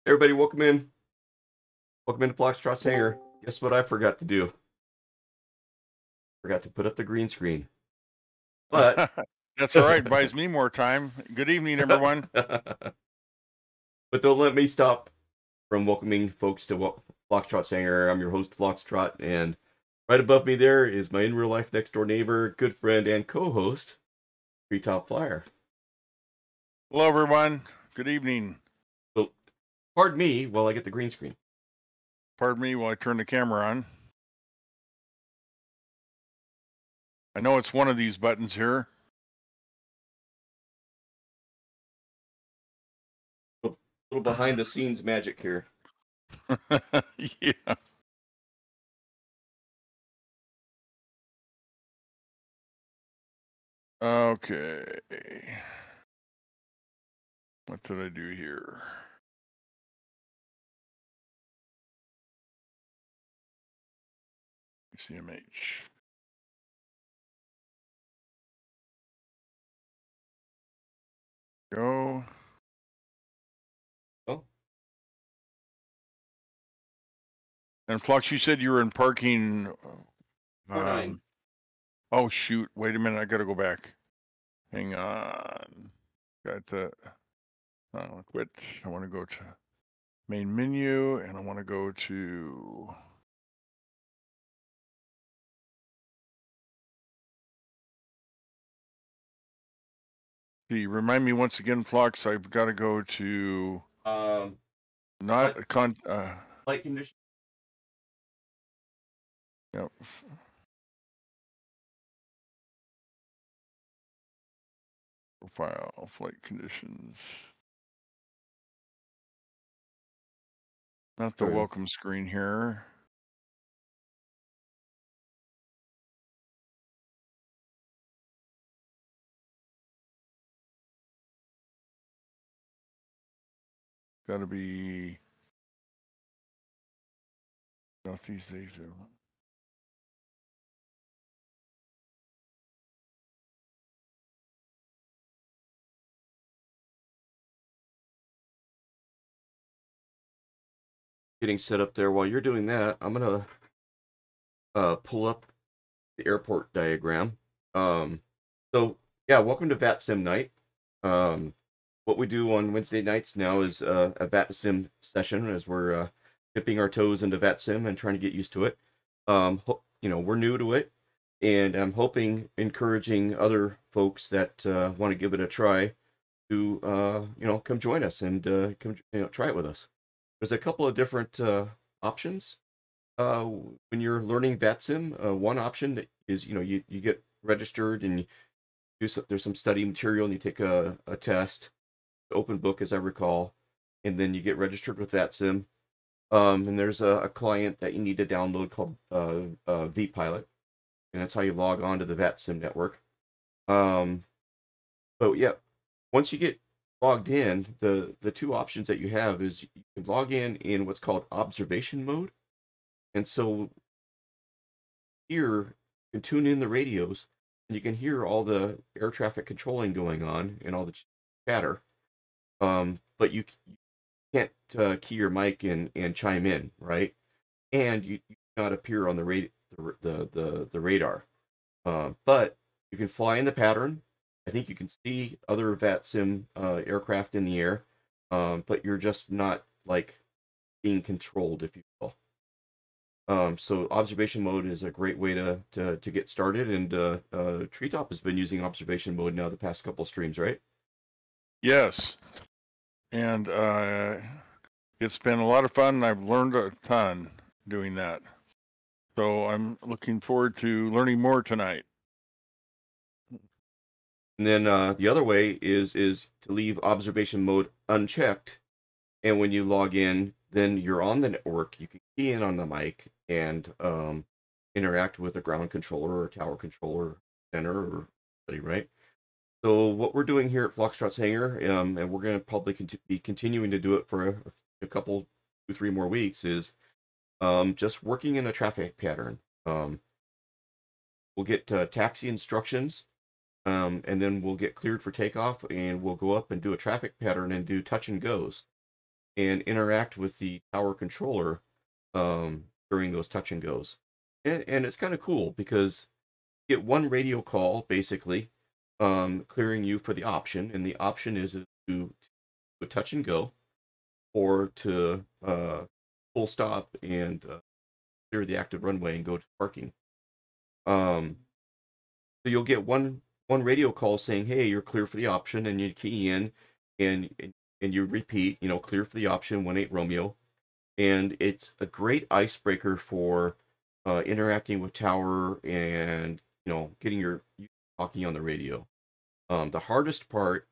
Everybody, welcome in. Welcome into Foxtrot's Hangar. Guess what I forgot to do? Forgot to put up the green screen. But That's all right. Buys me more time. Good evening, everyone. but don't let me stop from welcoming folks to Foxtrot's Hangar. I'm your host, Foxtrot, and right above me there is my in real life next door neighbor, good friend, and co-host, Treetop Flyer. Hello, everyone. Good evening. So, pardon me while I get the green screen. Pardon me while I turn the camera on. I know it's one of these buttons here. A little behind the scenes magic here. Yeah. Okay. What did I do here? CMH. Go. Oh. And Flux, you said you were in parking. 49. Oh, shoot. Wait a minute. I got to go back. Hang on. Got to quit. I want to go to main menu, and I want to go to remind me once again, Flux. I've got to go to not flight condition. Yep. Profile, flight conditions. Not the welcome screen here. Got to be Southeast Asia. Getting set up there. While you're doing that, I'm gonna pull up the airport diagram. So yeah, welcome to VATSIM night. What we do on Wednesday nights now is a VATSIM session as we're dipping our toes into VATSIM and trying to get used to it. We're new to it, and I'm encouraging other folks that want to give it a try to come join us and try it with us. There's a couple of different options when you're learning VATSIM. One option is you get registered and there's some study material and you take a test, open book as I recall, and then you get registered with VATSIM. And there's a client that you need to download called vPilot, and that's how you log on to the VATSIM network. But yeah, once you get logged in, the two options that you have is you can log in what's called observation mode. And so here you can tune in the radios and you can hear all the air traffic controlling going on and all the chatter. But you can't key your mic and chime in, right? And you cannot appear on the radar. But you can fly in the pattern. I think you can see other VATSIM aircraft in the air, but you're just not like being controlled, if you will. So observation mode is a great way to get started, and Treetop has been using observation mode now the past couple streams, right? Yes, and it's been a lot of fun. I've learned a ton doing that, so I'm looking forward to learning more tonight. And then the other way is to leave observation mode unchecked, and when you log in, then you're on the network. You can key in on the mic and interact with a ground controller or tower controller, center, or somebody, right? So what we're doing here at Foxtrot's Hangar, and we're going to probably be continuing to do it for a couple, 2-3 more weeks, is just working in a traffic pattern. We'll get taxi instructions, and then we'll get cleared for takeoff, and we'll go up and do a traffic pattern and do touch and goes. and interact with the tower controller during those touch and goes. And it's kind of cool because you get one radio call basically clearing you for the option, and the option is to touch and go or to full stop and clear the active runway and go to parking. So you'll get one radio call saying, "Hey, you're clear for the option," and you key in and and you repeat, clear for the option 18 Romeo, and it's a great icebreaker for interacting with tower and getting your talking on the radio. The hardest part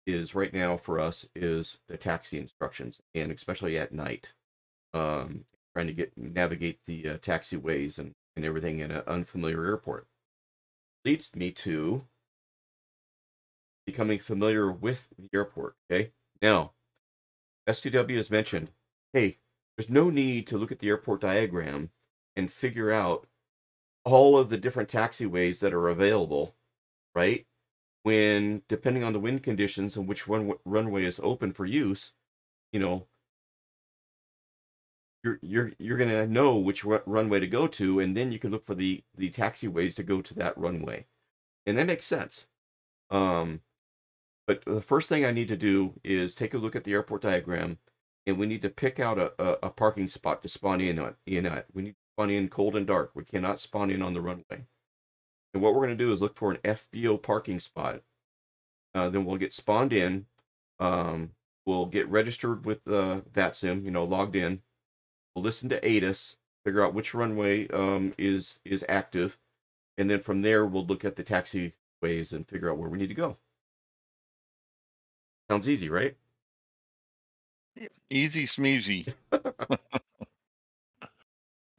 is right now for us is the taxi instructions, and especially at night, um, trying to navigate the taxiways and everything in an unfamiliar airport. Leads me to becoming familiar with the airport. Okay, now STW has mentioned, hey, there's no need to look at the airport diagram and figure out all of the different taxiways that are available, right? When depending on the wind conditions and which runway is open for use, you know, you're gonna know which runway to go to, and then you can look for the taxiways to go to that runway, and that makes sense. But the first thing I need to do is take a look at the airport diagram, and we need to pick out a parking spot to spawn in at. We need to spawn in cold and dark. We cannot spawn in on the runway. And what we're going to do is look for an FBO parking spot. Then we'll get spawned in. We'll get registered with VATSIM, logged in. We'll listen to ATIS, figure out which runway is active, and then from there we'll look at the taxiways and figure out where we need to go. Sounds easy, right? Easy smeezy.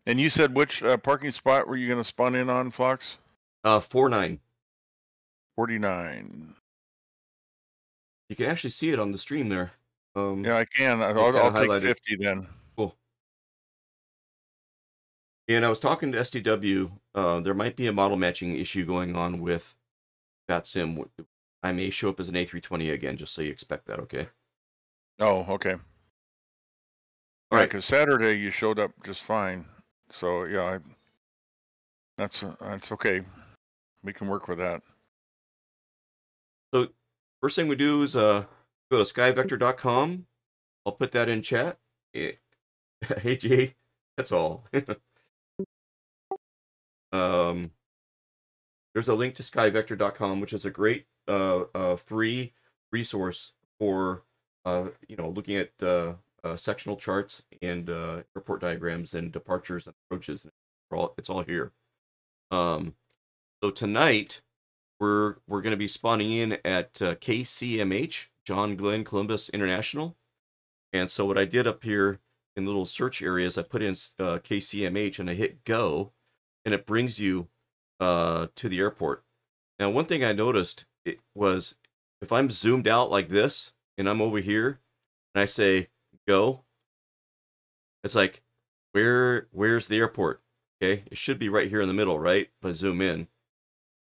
And you said which parking spot were you going to spawn in on, Flox? 49. 49. You can actually see it on the stream there. Yeah, I can. I'll take 50 then. Cool. And I was talking to SDW. There might be a model matching issue going on with VATSIM. I may show up as an A320 again, just so you expect that, okay? Oh, okay. All right, because Saturday you showed up just fine. So yeah, that's okay. We can work with that. So first thing we do is go to skyvector.com. I'll put that in chat. Hey Jay, that's all. There's a link to skyvector.com, which is a great free resource for looking at sectional charts and airport diagrams and departures and approaches. It's all here. So tonight we're going to be spawning in at KCMH, John Glenn Columbus International. And so what I did up here in little search areas, I put in KCMH and I hit go, and it brings you to the airport. Now, one thing I noticed it was if I'm zoomed out like this and I'm over here and I say go, it's like, where's the airport? Okay, it should be right here in the middle, right? If I zoom in,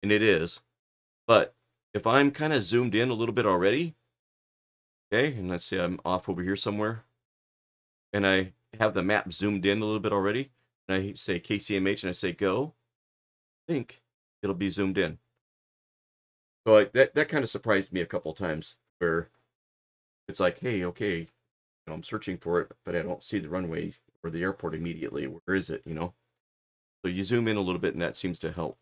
and it is. But if I'm kind of zoomed in a little bit already, okay, and let's say I'm off over here somewhere, and I have the map zoomed in a little bit already, and I say KCMH and I say go, I think it'll be zoomed in. So that kind of surprised me a couple times, where it's like, hey, okay, I'm searching for it, but I don't see the runway or the airport immediately. Where is it, So you zoom in a little bit, and that seems to help.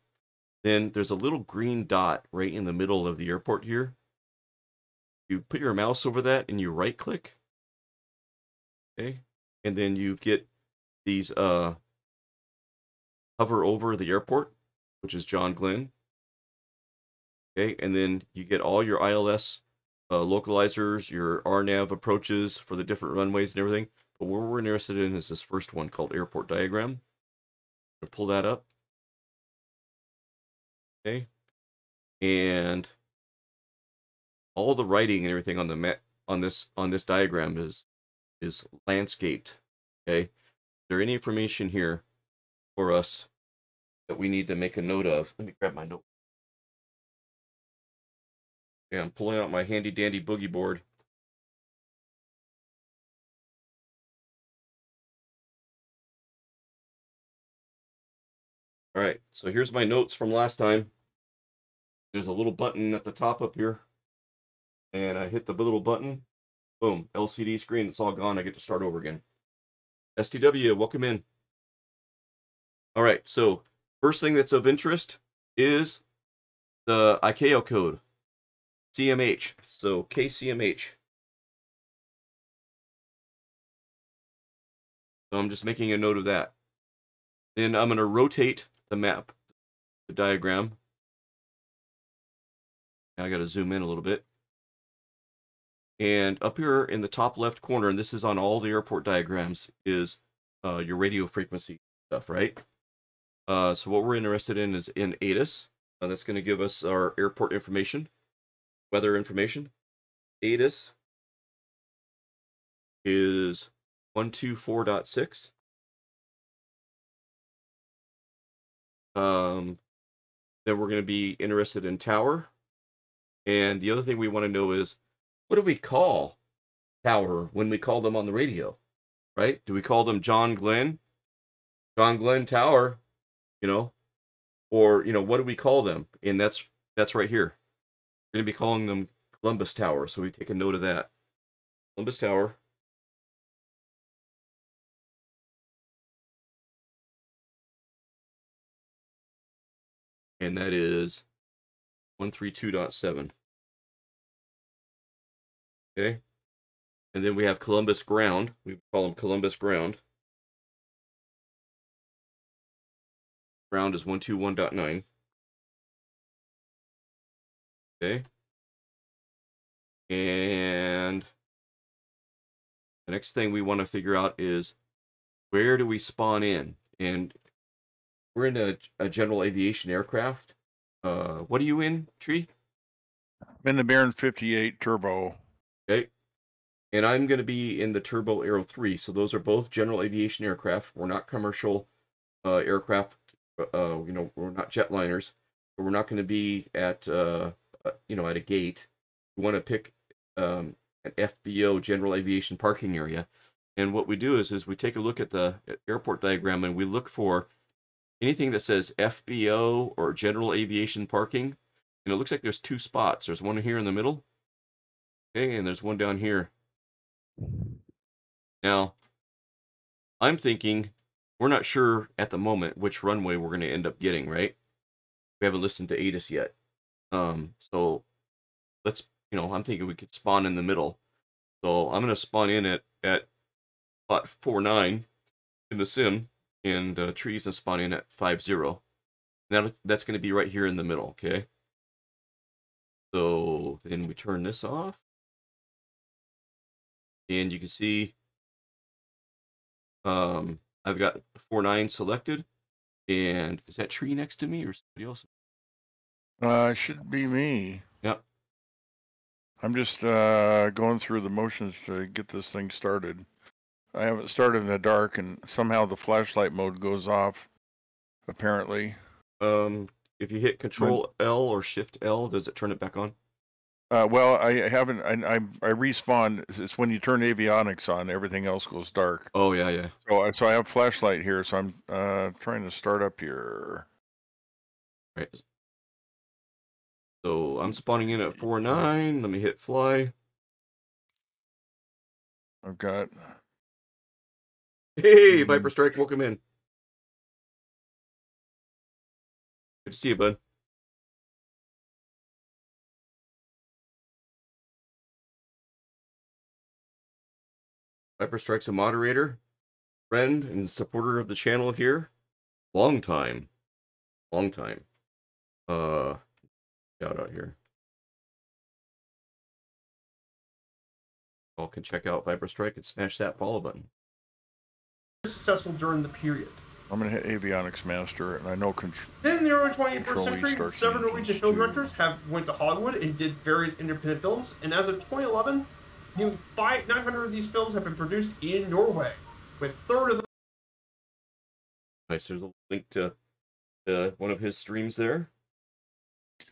Then there's a little green dot right in the middle of the airport here. You put your mouse over that, and you right-click. Okay, and then you get these hover over the airport, which is John Glenn. Okay, and then you get all your ILS localizers, your RNAV approaches for the different runways and everything. But what we're interested in is this first one called Airport Diagram. I'll pull that up. Okay, and all the writing and everything on the map on this diagram is landscaped. Okay, is there any information here for us that we need to make a note of? Let me grab my note. Okay, I'm pulling out my handy dandy boogie board. All right, so here's my notes from last time. There's a little button at the top up here, and I hit the little button. Boom, LCD screen. It's all gone. I get to start over again. STW, welcome in. All right, so first thing that's of interest is the ICAO code, CMH. So KCMH. So I'm just making a note of that. Then I'm going to rotate the map, the diagram. Now I got to zoom in a little bit. And up here in the top left corner, and this is on all the airport diagrams, is your radio frequency stuff, right? So what we're interested in is in ATIS. That's going to give us our airport information, weather information. ATIS is 124.6. Then we're going to be interested in tower. And the other thing we want to know is, what do we call tower when we call them on the radio, right? Do we call them John Glenn Tower, you know, or, you know, what do we call them? And that's right here. We're going to be calling them Columbus Tower. So we take a note of that. Columbus Tower. And that is 132.7. Okay. And then we have Columbus Ground. We call them Columbus Ground. Ground is 121.9. Okay. And the next thing we want to figure out is, where do we spawn in? And we're in a general aviation aircraft. What are you in, Tree? I'm in the Baron 58 Turbo. Okay. And I'm going to be in the Turbo Aero 3. So those are both general aviation aircraft. We're not commercial aircraft. You know, we're not jetliners. We're not going to be at, you know, at a gate. We want to pick an FBO, general aviation parking area. And what we do is we take a look at the airport diagram and we look for anything that says FBO or general aviation parking. And it looks like there's two spots. There's one here in the middle. Okay, and there's one down here. Now, I'm thinking we're not sure at the moment which runway we're going to end up getting, right? We haven't listened to ATIS yet. So let's, you know, I'm thinking we could spawn in the middle. So I'm going to spawn in at spot 49 in the sim, and Tree's going to spawn in at 50. Now that's going to be right here in the middle, okay? So then we turn this off. And you can see I've got 49 selected. And is that Tree next to me or somebody else? It should be me. Yep. I'm just going through the motions to get this thing started. I haven't started in the dark, and somehow the flashlight mode goes off, apparently. If you hit Control L or Shift L, does it turn it back on? Well, I haven't. I respawn. It's when you turn avionics on, everything else goes dark. Oh yeah, yeah. So I have flashlight here. So I'm trying to start up here. Right. So I'm spawning in at 49. Let me hit fly. I've got. Hey, Viper Strike, welcome in. Good to see you, bud. Viper Strike's a moderator, friend, and supporter of the channel here. Long time. Long time. Shout out here. All can check out Viper Strike and smash that follow button. Successful during the period. I'm going to hit Avionics Master, and I know Then in the early 21st century, several Norwegian film directors went to Hollywood and did various independent films, and as of 2011, nearly 900 of these films have been produced in Norway, with a third of them. Nice, there's a link to one of his streams there.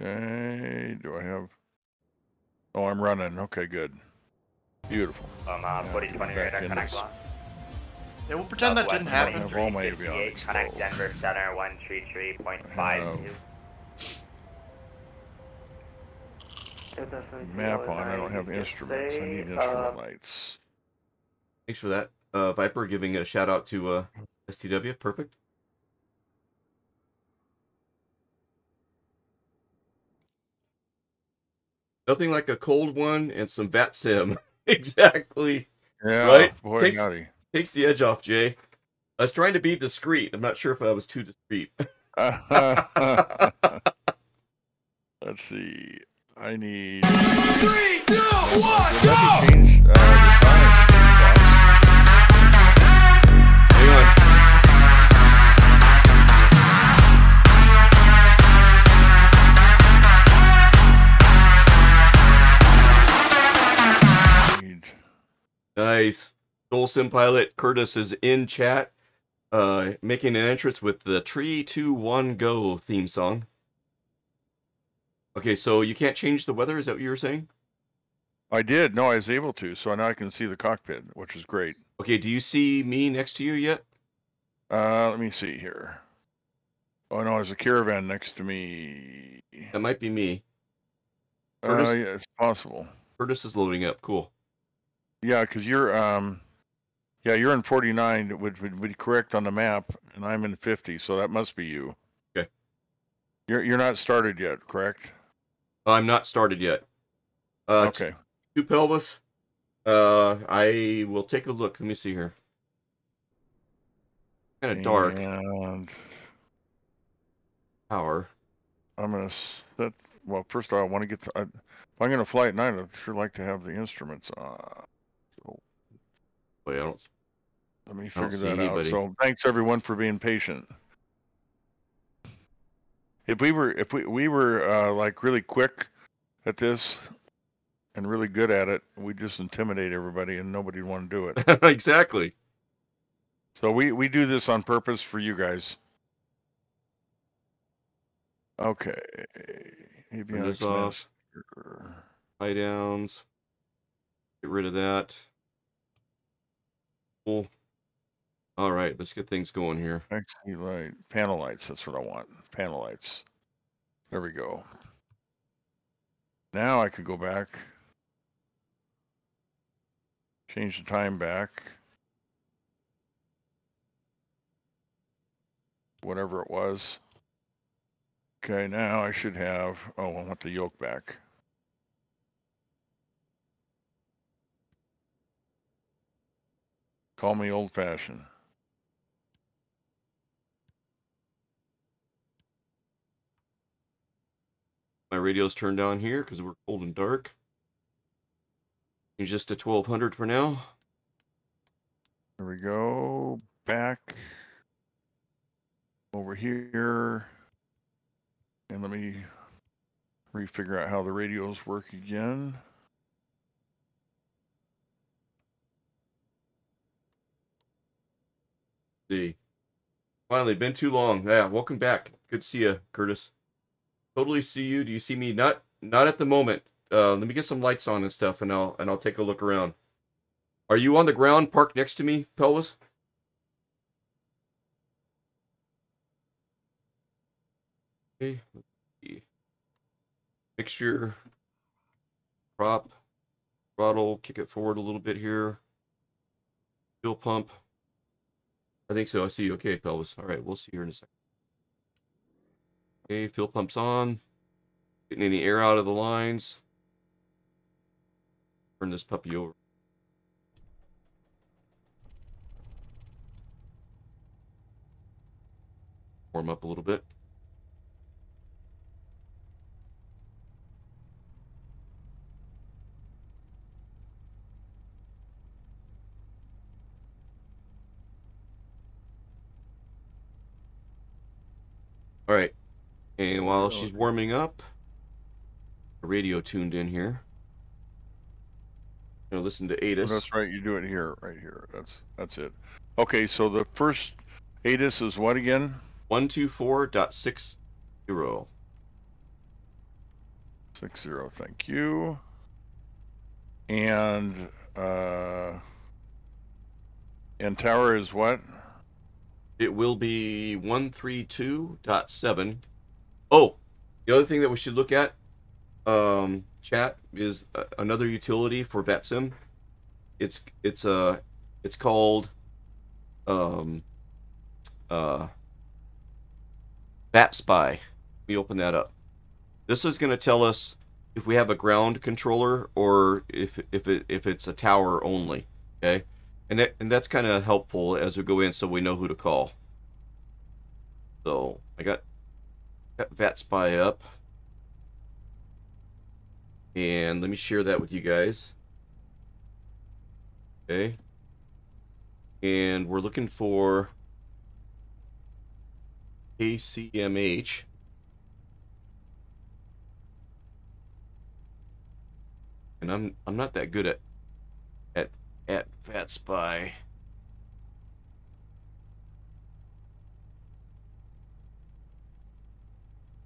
Okay, do I have... Oh, I'm running. Okay, good. Beautiful. 4020 radar connect line. Yeah, we'll pretend that didn't happen. I have all my avionics. Connect Denver Center 133.52. Map on. I don't have instruments. I need instrument lights. Thanks for that. Viper giving a shout out to STW. Perfect. Nothing like a cold one and some VATSIM. Exactly. Yeah, right? Boy, Takes the edge off, Jay. I was trying to be discreet. I'm not sure if I was too discreet. Let's see. I need 3, 2, 1, go! change the time. Hang on. Nice. Soul Sim Pilot Curtis is in chat, making an entrance with the 3, 2, 1, Go theme song. Okay, so you can't change the weather? Is that what you were saying? I did. No, I was able to. So now I can see the cockpit, which is great. Okay, do you see me next to you yet? Let me see here. Oh, no, there's a caravan next to me. That might be me. Yeah, it's possible. Curtis is loading up. Cool. Yeah, because you're you're in 49, which would be correct on the map, and I'm in 50, so that must be you. Okay. You're not started yet, correct? I'm not started yet. Okay. Two pelvis. I will take a look. Let me see here. Kind of dark. And Power. I'm gonna set. Well, first of all, I want to get. If I'm gonna fly at night, I'd sure like to have the instruments on. So Wait, let me I don't figure see that anybody. out. So thanks everyone for being patient. If we were like really quick at this and really good at it, we'd just intimidate everybody and nobody'd want to do it. Exactly. So we do this on purpose for you guys. Okay. Turn this off. High downs. Get rid of that. Cool. All right, let's get things going here. XC light. Panel lights, that's what I want. Panel lights. There we go. Now I could go back. Change the time back. Whatever it was. Okay, now I should have, oh, I want the yoke back. Call me old fashioned. My radio's turned on here because we're cold and dark. Change this to 1200 for now. There we go. Back over here. And let me refigure out how the radios work again. See. Finally, been too long. Yeah, welcome back. Good to see you, Curtis. Totally see you. Do you see me? Not at the moment. Let me get some lights on and stuff, and I'll take a look around. Are you on the ground, parked next to me, Pelvis? Okay. Let's see. Mixture. Prop. Throttle. Kick it forward a little bit here. Fuel pump. I think so. I see you. Okay, Pelvis. All right, we'll see you in a second. Okay, fuel pump's on. Getting any air out of the lines. Turn this puppy over. Warm up a little bit. All right. And while she's warming up, the radio tuned in here. I'm gonna listen to ATIS. Oh, that's right. You do it here, right here. That's it. Okay, so the first ATIS is what again? 124.60. 60. Thank you. And And tower is what? It will be 132.7. Oh, the other thing that we should look at, chat, is another utility for VATSIM. It's called VATSPY. Let me open that up. This is going to tell us if we have a ground controller or if it's a tower only. Okay, and that's kind of helpful as we go in, so we know who to call. So I got VATSPY up, and let me share that with you guys. Okay, and we're looking for KCMH. And I'm not that good at VATSPY.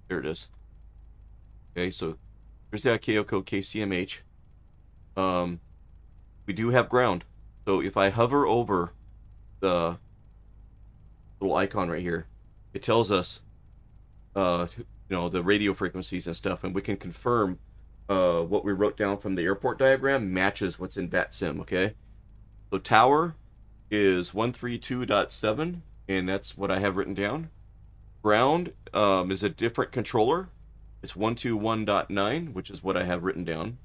There it is. Okay, so here's the ICAO code KCMH. We do have ground. So if I hover over the little icon right here, it tells us you know, the radio frequencies and stuff, and we can confirm what we wrote down from the airport diagram matches what's in VATSIM, okay? So tower is 132.7, and that's what I have written down. Ground is a different controller. It's 121.9, which is what I have written down.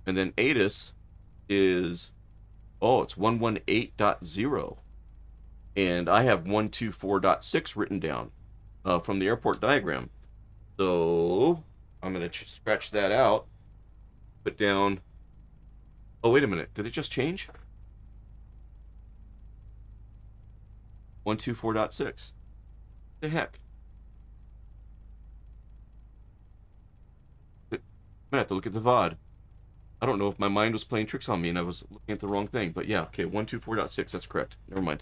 And then ATIS is, oh, it's 118.0. And I have 124.6 written down from the airport diagram. So I'm going to scratch that out. Put down, oh, wait a minute. Did it just change? 124.6. What the heck? I'm gonna have to look at the VOD. I don't know if my mind was playing tricks on me and I was looking at the wrong thing, but yeah, okay, 124.6, that's correct. Never mind.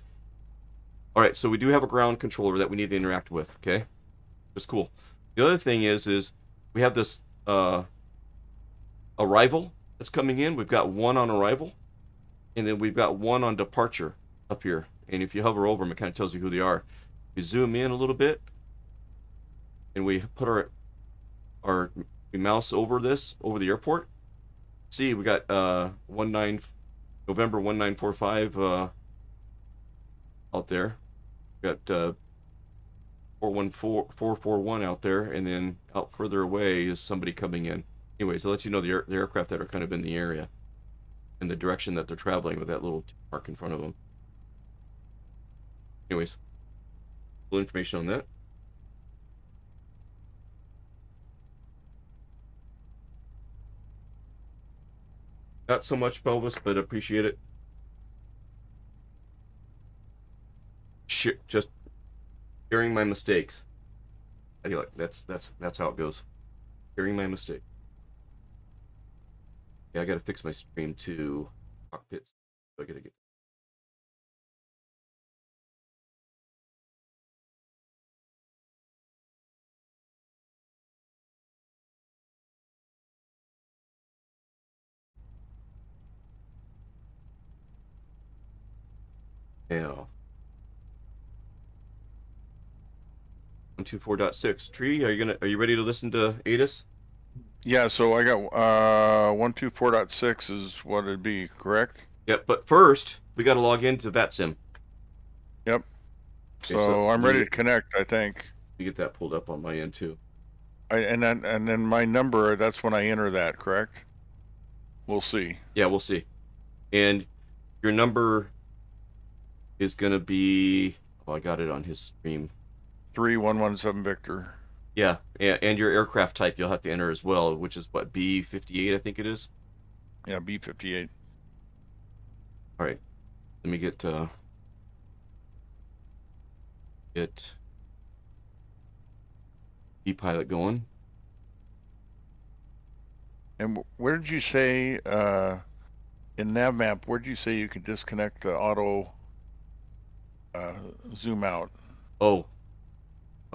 Alright, so we do have a ground controller that we need to interact with, okay? That's cool. The other thing is we have this arrival that's coming in. We've got one on arrival, and then we've got one on departure up here. And if you hover over them, it kind of tells you who they are. We zoom in a little bit, and we put we mouse over the airport. See, we got November 1945 out there. We got 441 out there, and then out further away is somebody coming in. Anyways, it lets you know the aircraft that are kind of in the area and the direction that they're traveling with that little mark in front of them. Anyways, a little information on that. Not so much pelvis, but appreciate it. Just sharing my mistakes. I feel like that's how it goes. Sharing my mistake. Yeah, I gotta fix my stream to cockpits. So I gotta get. Yeah. 124.6. Tree, are you ready to listen to ATIS? Yeah, so I got 124.6 is what it'd be, correct? Yep, but first we gotta log into VATSIM. Yep. Okay, so I'm ready to connect, I think. You get that pulled up on my end too. And then my number, that's when I enter that, correct? We'll see. Yeah, we'll see. And your number is gonna be, oh, I got it on his stream. 3117 Victor. Yeah, and your aircraft type you'll have to enter as well, which is what, B58 I think it is? Yeah, B58. Alright. Let me get E-Pilot going. And where did you say, in NavMap, where did you say you could disconnect the auto zoom out? Oh.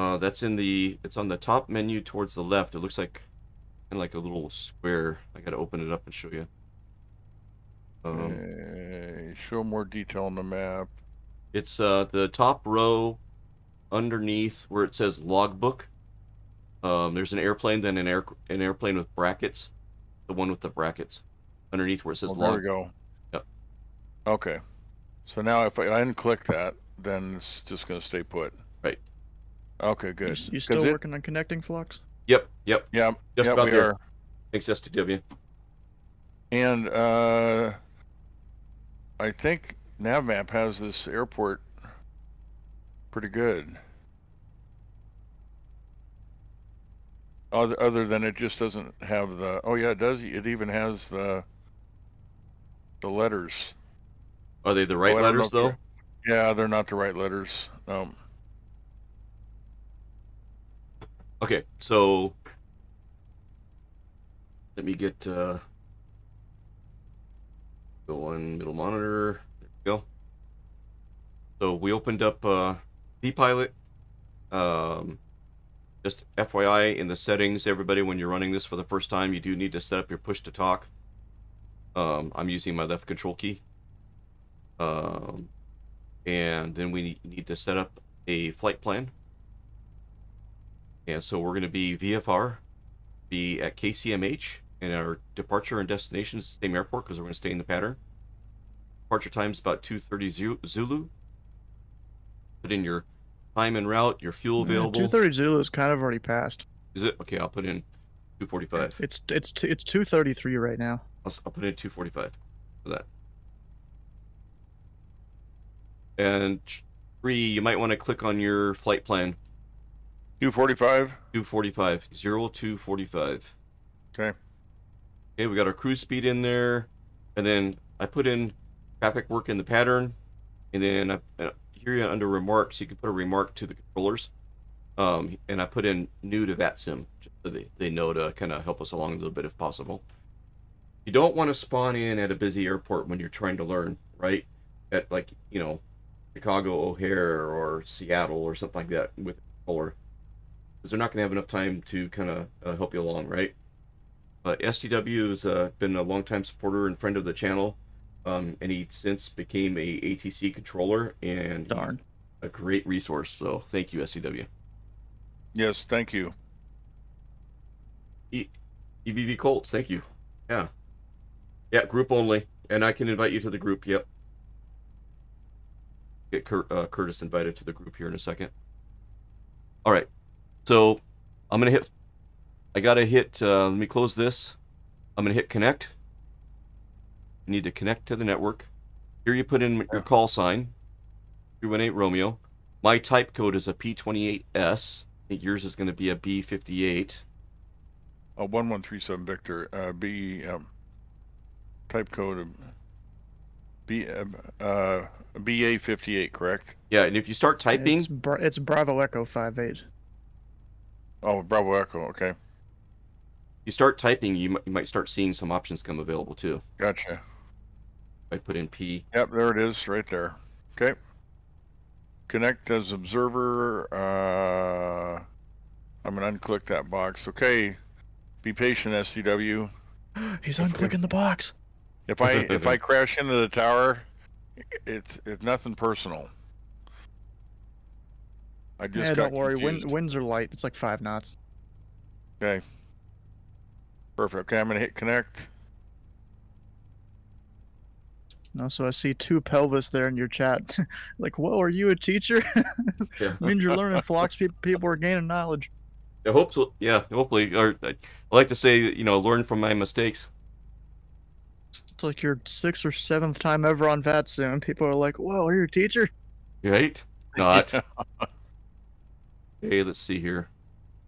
It's on the top menu towards the left. It looks like kind of like a little square. I gotta open it up and show you. Show more detail on the map. It's the top row underneath where it says logbook. There's an airplane, then an airplane with brackets. The one with the brackets underneath where it says Oh, log. there we go. Yep. Okay. So now if I unclick that, then it's just going to stay put. Right. Okay, good. You still working on connecting Flux? Yep. Yeah. Just yeah, about we there. are. Thanks, STW. And I think NavMap has this airport pretty good. Other than it just doesn't have the. Oh yeah, it does. It even has the letters. Are they the right letters though? Yeah, they're not the right letters. Okay, so let me get go on middle monitor. There we go. So we opened up vPilot. Just FYI, in the settings, everybody, when you're running this for the first time, you do need to set up your push to talk. I'm using my left control key. And then we need to set up a flight plan. And so we're going to be VFR, be at KCMH, and our departure and destination is the same airport because we're going to stay in the pattern. Departure time is about 2:30 Zulu. Put in your time and route, your fuel available. 2:30 Zulu is kind of already passed. Is it? Okay, I'll put in 2:45. It's 2:33 right now. I'll put in 2:45 for that. And 3, you might want to click on your flight plan. 245. 245. 0245. Okay. Okay, we got our cruise speed in there, and then I put in traffic work in the pattern, and then here under remarks, you can put a remark to the controllers, and I put in new to VATSIM, just so they know to kind of help us along a little bit if possible. You don't want to spawn in at a busy airport when you're trying to learn, right? At like, you know, Chicago O'Hare or Seattle or something like that with a controller, because they're not going to have enough time to kind of help you along, right? STW has been a longtime supporter and friend of the channel, and he since became a ATC controller and a great resource. So thank you, STW. Yes, thank you. EVV Colts, thank you. Yeah, group only, and I can invite you to the group. Yep. Get Curtis invited to the group here in a second. All right, so I'm gonna hit. I gotta hit. Let me close this. I'm gonna hit connect. You need to connect to the network. Here you put in your call sign. 318 Romeo. My type code is a P28S. I think yours is going to be a B58. 1137 Victor. B type code BA58, correct? Yeah, and if you start typing, it's Bravo Echo 58. Oh, Bravo Echo. Okay. You start typing, you might start seeing some options come available too. Gotcha. I put in P. Yep, there it is, right there. Okay. Connect as observer. I'm gonna unclick that box. Okay. Be patient, SCW. He's unclicking the box. If I crash into the tower, it's nothing personal. I just don't worry. confused. Winds are light. It's like 5 knots. Okay. Perfect. Okay, I'm gonna hit connect. No, so I see 2 pelvis there in your chat. Like, whoa, are you a teacher? Yeah. Means you're learning flocks. People are gaining knowledge. I hope so. Yeah, hopefully. Or I like to say, you know, learn from my mistakes. It's like your 6th or 7th time ever on VATSIM, and people are like, whoa, are you a teacher? Right? Not. Okay, let's see here.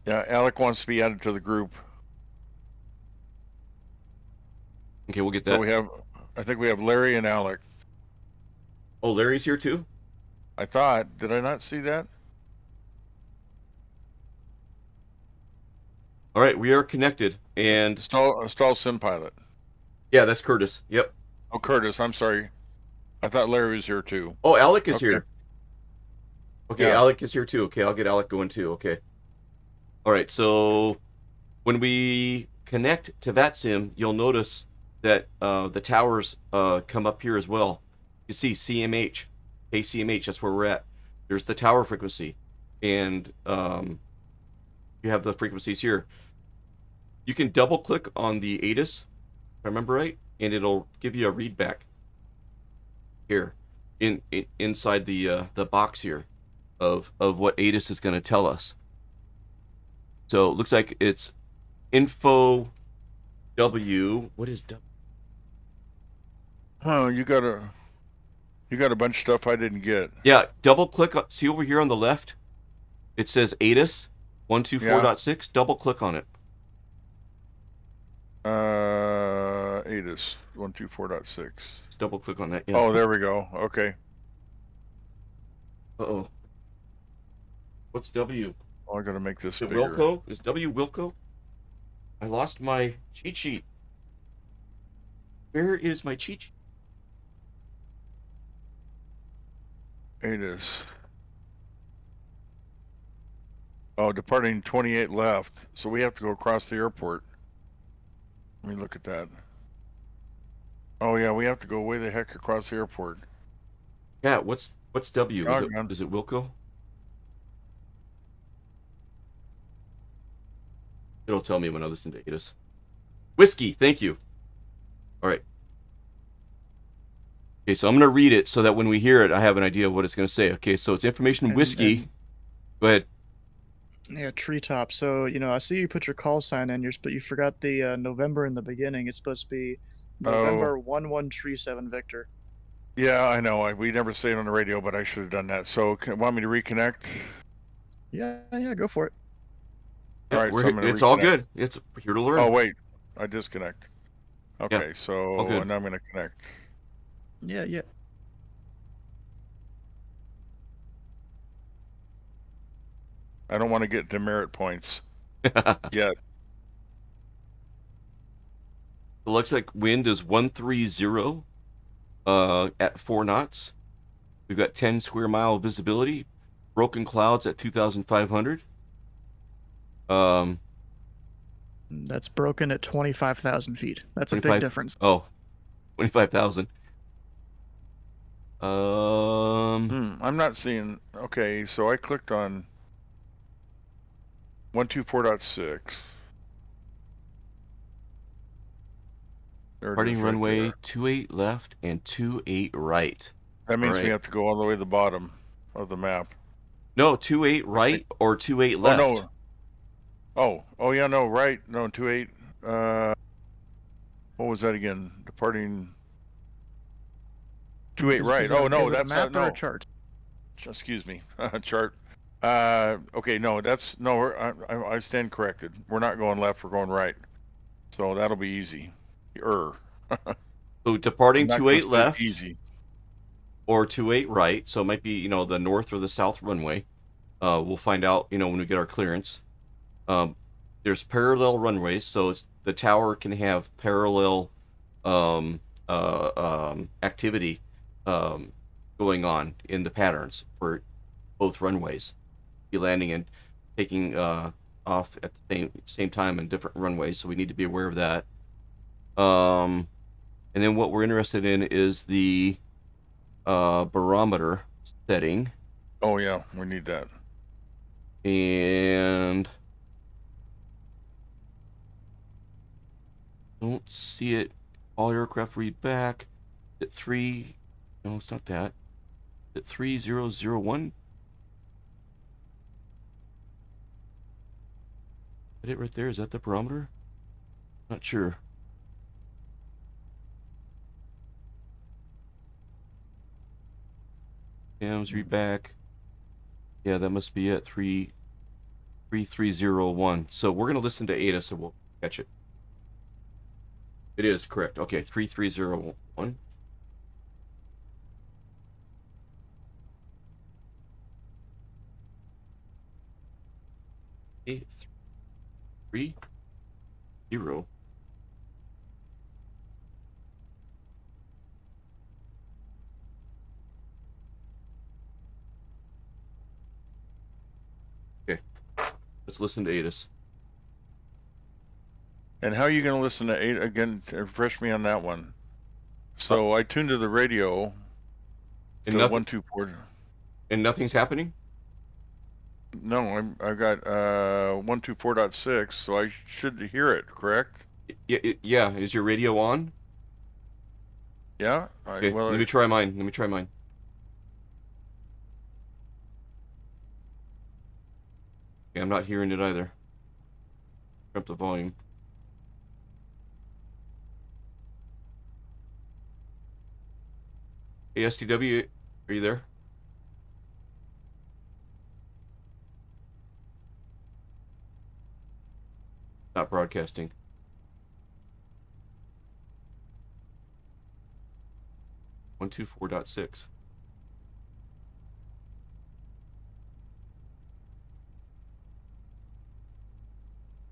Yeah, Alec wants to be added to the group. Okay, we'll get that. So I think we have Larry and Alec. Oh, Larry's here too? I thought. Did I not see that? All right, we are connected. And Stall sim pilot. Yeah, that's Curtis. Yep. Oh, Curtis, I'm sorry. I thought Larry was here too. Oh, Alec is here. Okay, Yeah. Alec is here too. Okay, I'll get Alec going too. Okay. All right, so when we connect to VATSIM, you'll notice that the towers come up here as well. You see CMH. KCMH, that's where we're at. There's the tower frequency. And you have the frequencies here. You can double click on the ATIS, if I remember right, and it'll give you a read back here inside the box here of what ATIS is going to tell us. So it looks like it's info W. What is W? Oh, you got a bunch of stuff I didn't get. Yeah, double click. See over here on the left? It says ATIS 124.6. Double click on it. ATIS 124.6. Double click on that. Yeah. Oh, there we go. Okay. Uh-oh. What's W? Oh, I gotta make this Is it bigger. Wilco? Is W Wilco? I lost my cheat sheet. Where is my cheat sheet? ATIS. Oh, departing 28 left. So we have to go across the airport. Let me look at that. Oh yeah, we have to go way the heck across the airport. Yeah, what's W? Oh, Is it Wilco? It'll tell me when I listen to ATIS. Whiskey, thank you. All right. Okay, so I'm going to read it so that when we hear it, I have an idea of what it's going to say. Okay, so it's information whiskey. Go ahead. Yeah, treetop. So, I see you put your call sign in yours, but you forgot the November in the beginning. It's supposed to be November 1137 Victor. Yeah, I know. We never say it on the radio, but I should have done that. So, want me to reconnect? Yeah, go for it. Yeah, all right, so it's all good. It's here to learn. Oh wait, I disconnect. Okay, yeah, so now I'm gonna connect. Yeah. I don't want to get demerit points yet. It looks like wind is 130 at 4 knots. We've got 10 square mile visibility. Broken clouds at 2,500. That's broken at 25,000 feet. That's a big difference. Oh, 25,000. I'm not seeing. Okay, so I clicked on 124.6. Departing runway 28 left and 28 right. That means we have to go all the way to the bottom of the map. No, 28 right or 28 left. Oh no. Oh yeah, no, right. No, 28. What was that again? Departing 28 right. Oh no, that's a map no. or a chart. Excuse me. Chart. Okay, no, that's no. I stand corrected. We're not going left. We're going right. So that'll be easy. So departing 28 left. Easy. Or 28 right. So it might be the north or the south runway. We'll find out when we get our clearance. There's parallel runways, so the tower can have parallel activity going on in the patterns for both runways. Be landing and taking off at the same time in different runways, so we need to be aware of that. And then what we're interested in is the barometer setting. Oh yeah, we need that. And don't see it. All aircraft read back at 3. No, it's not that. At 3001. Is it right there? Is that the barometer? Not sure. Cams read back. Yeah, that must be it. 3301. So we're gonna listen to ATIS, so we'll catch it. It is correct. Okay, 3301. Okay, 30. Okay, let's listen to ATIS. And how are you going to listen to 8 again? Refresh me on that one. So I tuned to the radio. And So nothing. 124. And nothing's happening. No, I've got 124.6, so I should hear it. Correct? Yeah. Is your radio on? Yeah. Okay. Let me try mine. Let me try mine. Okay, I'm not hearing it either. Turn up the volume. Hey, STW, are you there? Not broadcasting. One 124.6.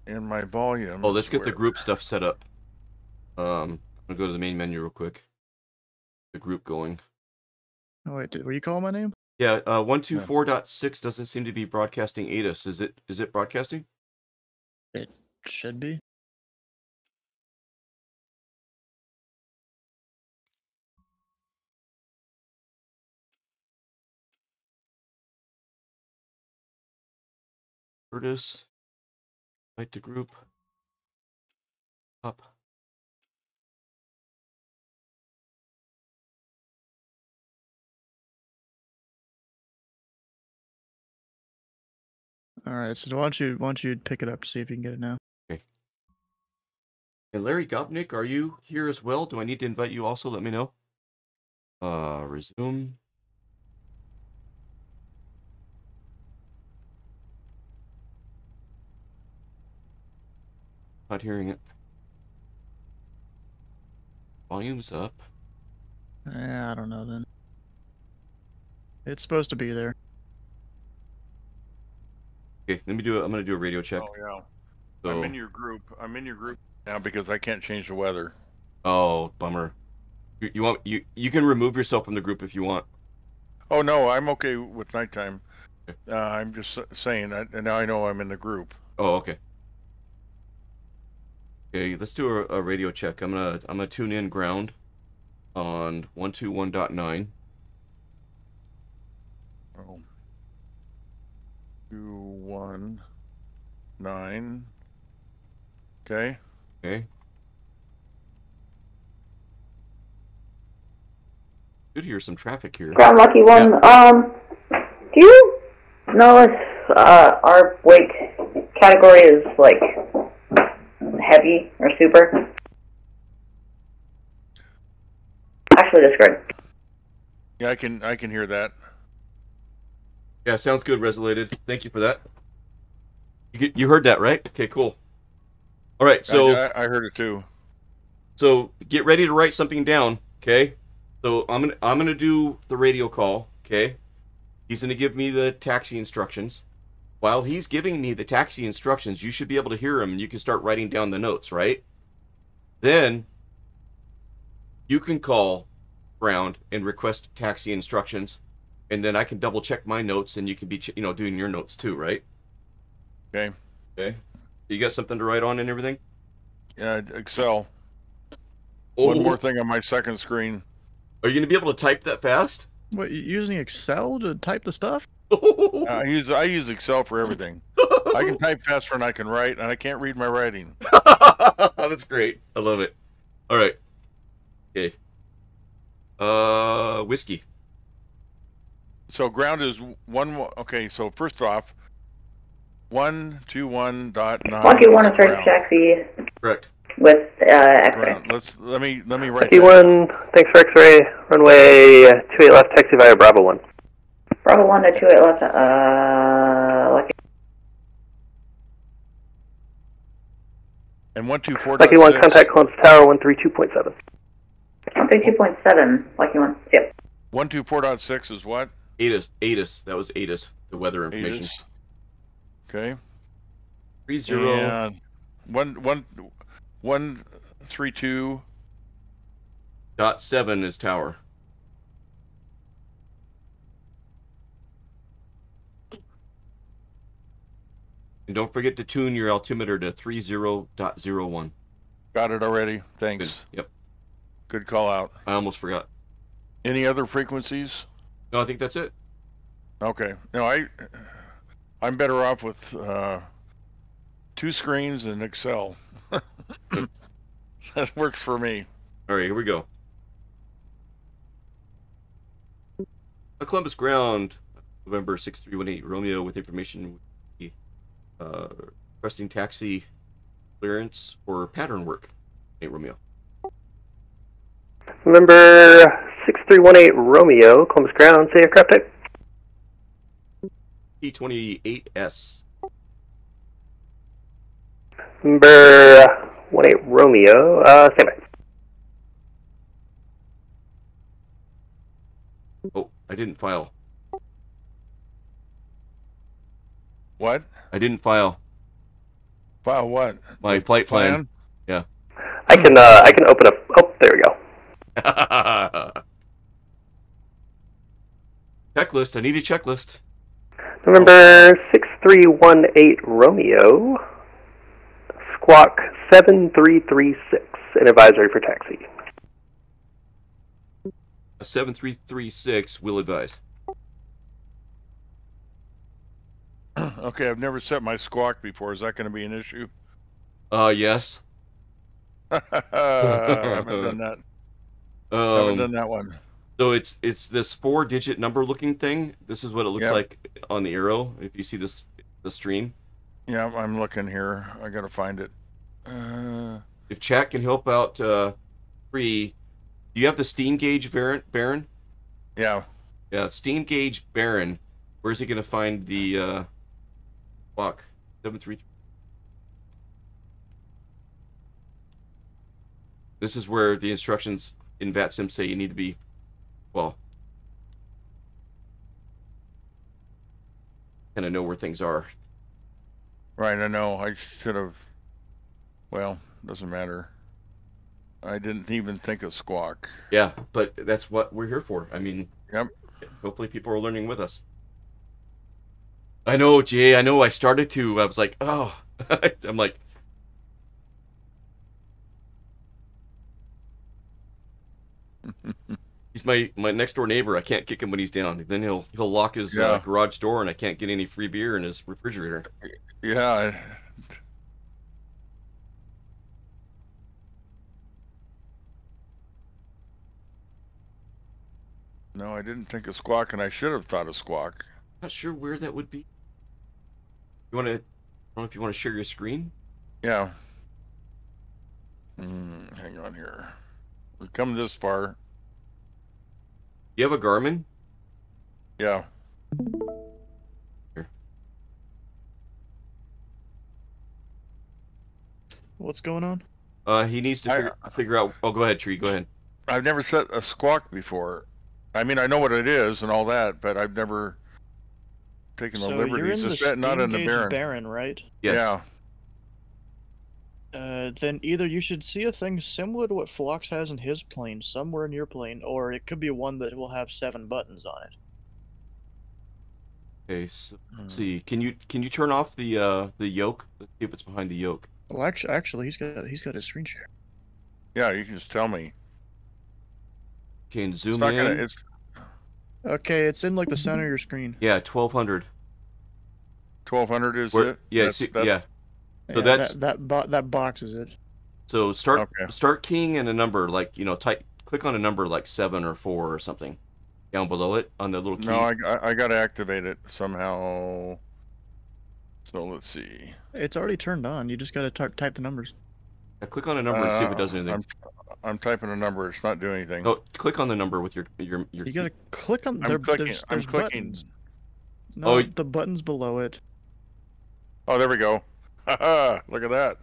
And my volume. Oh, let's get the where- group stuff set up. I'm gonna go to the main menu real quick. The group going. Oh wait, were you calling my name? Yeah, 124.6 doesn't seem to be broadcasting ATIS. Is it broadcasting? It should be. Curtis. Invite to group. Up. All right, so why don't you pick it up to see if you can get it now? Okay. And Larry Gopnik, are you here as well? Do I need to invite you also? Let me know. Resume. Not hearing it. Volume's up. I don't know then. It's supposed to be there. Okay, let me do it. I'm gonna do a radio check. Oh yeah. So, I'm in your group. I'm in your group now because I can't change the weather. oh, bummer. You can remove yourself from the group if you want. Oh no, I'm okay with nighttime. I'm just saying that, and now I know I'm in the group. Oh, okay. Okay, let's do a radio check. I'm gonna tune in ground on 121.9. Oh. 219. Okay. Okay. Should hear some traffic here. Ground Lucky One, do you know if our wake category is like heavy or super? Actually, that's great. Yeah, I can hear that. Yeah, sounds good, Resolated. Thank you for that. You heard that, right? Okay, cool. All right, so I heard it too. So get ready to write something down, okay? So I'm gonna do the radio call, okay? He's gonna give me the taxi instructions. While he's giving me the taxi instructions, you should be able to hear him and you can start writing down the notes, right? Then you can call ground and request taxi instructions, and then I can double check my notes and you can be doing your notes too, right? Okay. Okay. You got something to write on and everything? Yeah, Excel. Oh, One more thing on my second screen. Are you gonna be able to type that fast? What, you using Excel to type the stuff? I use Excel for everything. I can type faster than I can write, and I can't read my writing. That's great. I love it. All right. Okay. Whiskey. So ground is okay, so first off, 121.9. Lucky One is ready to taxi Correct. with X-ray. Ground. Let me write Lucky One, thanks for X-ray. Runway 28 left, taxi via Bravo 1. Bravo 1 to 28 left, Lucky. And 124.6. Lucky One, contact Columbus Tower 132.7. 132.7, Lucky One, yep. 124.6 is what? ATIS. That was ATIS. The weather information. ATIS. Okay. 30. And 132. .7 is tower. And don't forget to tune your altimeter to 30.01. Got it already. Thanks. Good. Yep. Good call out. I almost forgot. Any other frequencies? No, I think that's it. Okay. No, I'm better off with 2 screens and Excel. That works for me. All right, here we go. Columbus Ground, November 6318 Romeo with information requesting taxi clearance for pattern work. 8 Romeo. November 6318 Romeo, Columbus Ground, say aircraft type. P-28S. November 18 Romeo, standby. Oh, I didn't file. What? I didn't file. File what? My The flight plan. Yeah. I can open up. Oh, there we go. Checklist. I need a checklist. November 6318 Romeo, squawk 7336, an advisory for taxi. A 7336 will advise. Okay, I've never set my squawk before. Is that going to be an issue? Yes. I haven't done that. Haven't done that one. So it's this 4-digit number looking thing. This is what it looks like on the arrow. If you see this, the stream. Yeah, I'm looking here. I gotta find it. If chat can help out, free. Do you have the steam gauge Baron? Yeah. Yeah, steam gauge Baron. Where's he gonna find the clock? 733. This is where the instructions in VATSIM say you need to be, well, kind of know where things are. Right, I know. I should have. Well, doesn't matter. I didn't even think of squawk. Yeah, but that's what we're here for. I mean, yep. Hopefully people are learning with us. I know, Jay. I know. I started to. I was like, oh, I'm like. He's my next door neighbor. I can't kick him when he's down. Then he'll lock his garage door, and I can't get any free beer in his refrigerator. Yeah. No, I didn't think of squawk, and I should have thought of squawk. Not sure where that would be. You want to? I don't know if you want to share your screen. Yeah. Hang on here. We've come this far. You have a Garmin? Yeah. Here. What's going on? He needs to figure out. Oh, go ahead, Tree. Go ahead. I've never set a squawk before. I mean, I know what it is and all that, but I've never taken the liberties to set not in the Baron. Right? Yes. Yeah. Then either you should see a thing similar to what Phlox has in his plane somewhere in your plane, or it could be one that will have 7 buttons on it. Okay, so let's see. Can you turn off the yoke? Let's see if it's behind the yoke. Well, actually, he's got his screen share. Yeah, you can just tell me. Okay, and zoom in. Okay, it's in like the center of your screen. Yeah, 1200. 1200 is it? Yeah, yeah. So that's that box is it. So start keying in a number, like, you know, click on a number like 7 or 4 or something down below it on the little key. No, I got to activate it somehow. So let's see. It's already turned on. You just got to type the numbers. Yeah, click on a number and see if it does anything. I'm typing a number. It's not doing anything. Oh, click on the number with your You got to click on. I'm clicking. There's clicking. buttons. No, the buttons below it. Oh, there we go. Look at that.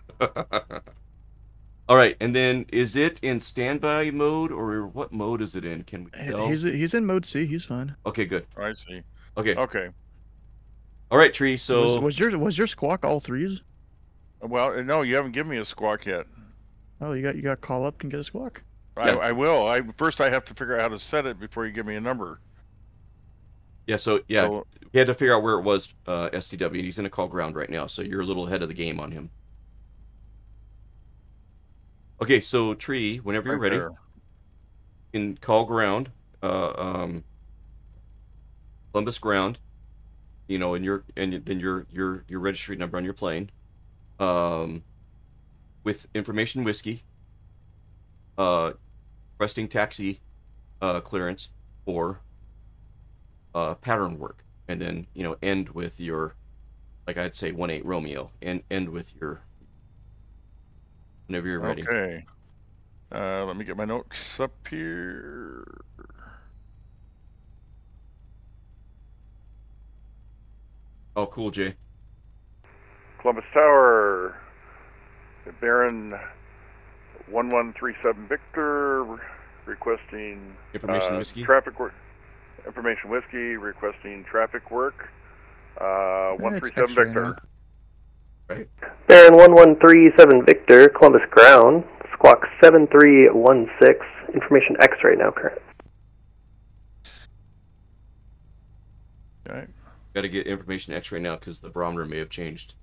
All right, and then is it in standby mode or what mode is it in? Can we tell? He's in mode C. He's fine. Okay, good. I see. Okay. Okay. All right, Tree. So was your squawk all 3s? Well, no, you haven't given me a squawk yet. Oh, you got to call up and get a squawk. I will. First I have to figure out how to set it before you give me a number. Yeah, he had to figure out where it was, STW, and he's in a call ground right now, so you're a little ahead of the game on him. Okay, so Tree, whenever you're ready, in call ground, Columbus ground, you know, and then your registry number on your plane, with information whiskey, requesting taxi clearance for pattern work, and then end with your, like I'd say 1-8 Romeo, and end with your whenever you're ready. Okay. Let me get my notes up here. Oh, cool, Jay. Columbus Tower, Baron 1137 Victor, requesting Information whiskey. traffic work. Information whiskey, requesting traffic work. 137 Victor. Right. Baron 1137 Victor, Columbus Ground, Squawk 7316, information X-ray now current. Okay. Got to get information X-ray now because the barometer may have changed.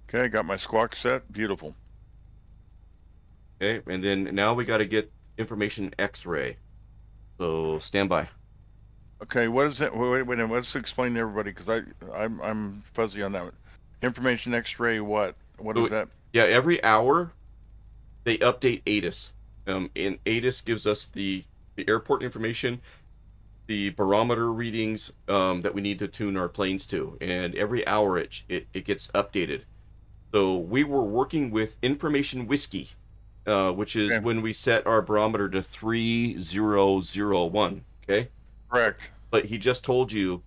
Okay, got my squawk set. Beautiful. Okay, and then now we got to get information X-ray. So stand by. Okay, what is that? Wait, let's explain to everybody because I'm fuzzy on that. Information X-ray. What is that? Yeah, every hour they update ATIS. And ATIS gives us the airport information, the barometer readings that we need to tune our planes to, and every hour it gets updated. So we were working with information whiskey, which is when we set our barometer to 3001. Okay. Correct. But he just told you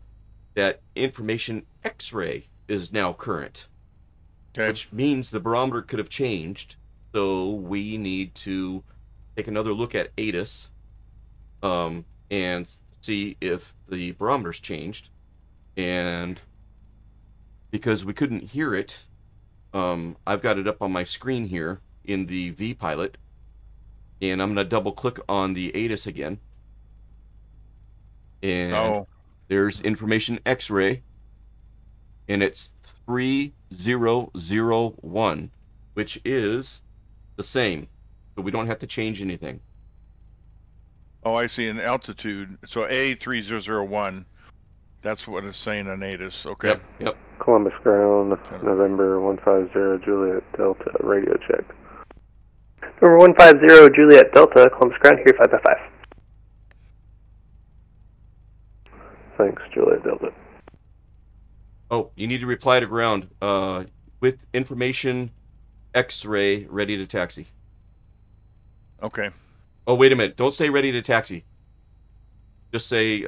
that information X-ray is now current, which means the barometer could have changed. So we need to take another look at ATIS, and see if the barometer's changed. And because we couldn't hear it, I've got it up on my screen here in the vPilot, and I'm going to double click on the ATIS again. And there's information X-ray, and it's 3001, which is the same, so we don't have to change anything. Oh, I see. An altitude. So A3001. That's what it's saying on ATIS. Okay. Yep. Columbus Ground, November 150 Juliet Delta, radio check. Number 150 Juliet Delta, Columbus Ground, here 555. Thanks, Juliet Delta. Oh, you need to reply to ground with information X-ray ready to taxi. Okay. Oh, wait a minute. Don't say ready to taxi. Just say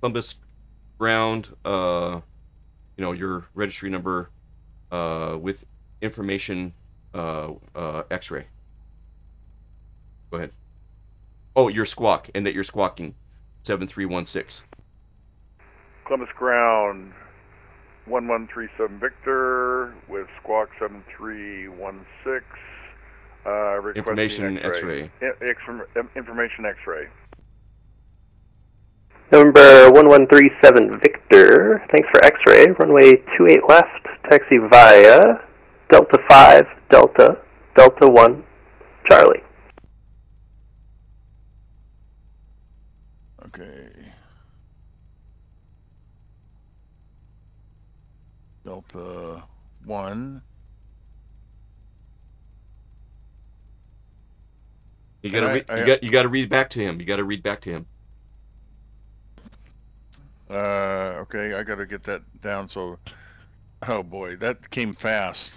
Columbus Ground, your registry number with information X-ray. Go ahead. Oh, your squawk, and that you're squawking 7316. Columbus Ground 1137 Victor with squawk 7316. Information X-ray. Information X-ray. Number 1137 Victor, thanks for X-ray. Runway 28 left, taxi via Delta 5, Delta, Delta 1, Charlie. Okay. Delta 1. You gotta read back to him. You gotta read back to him. Okay, I gotta get that down. So, oh boy, that came fast.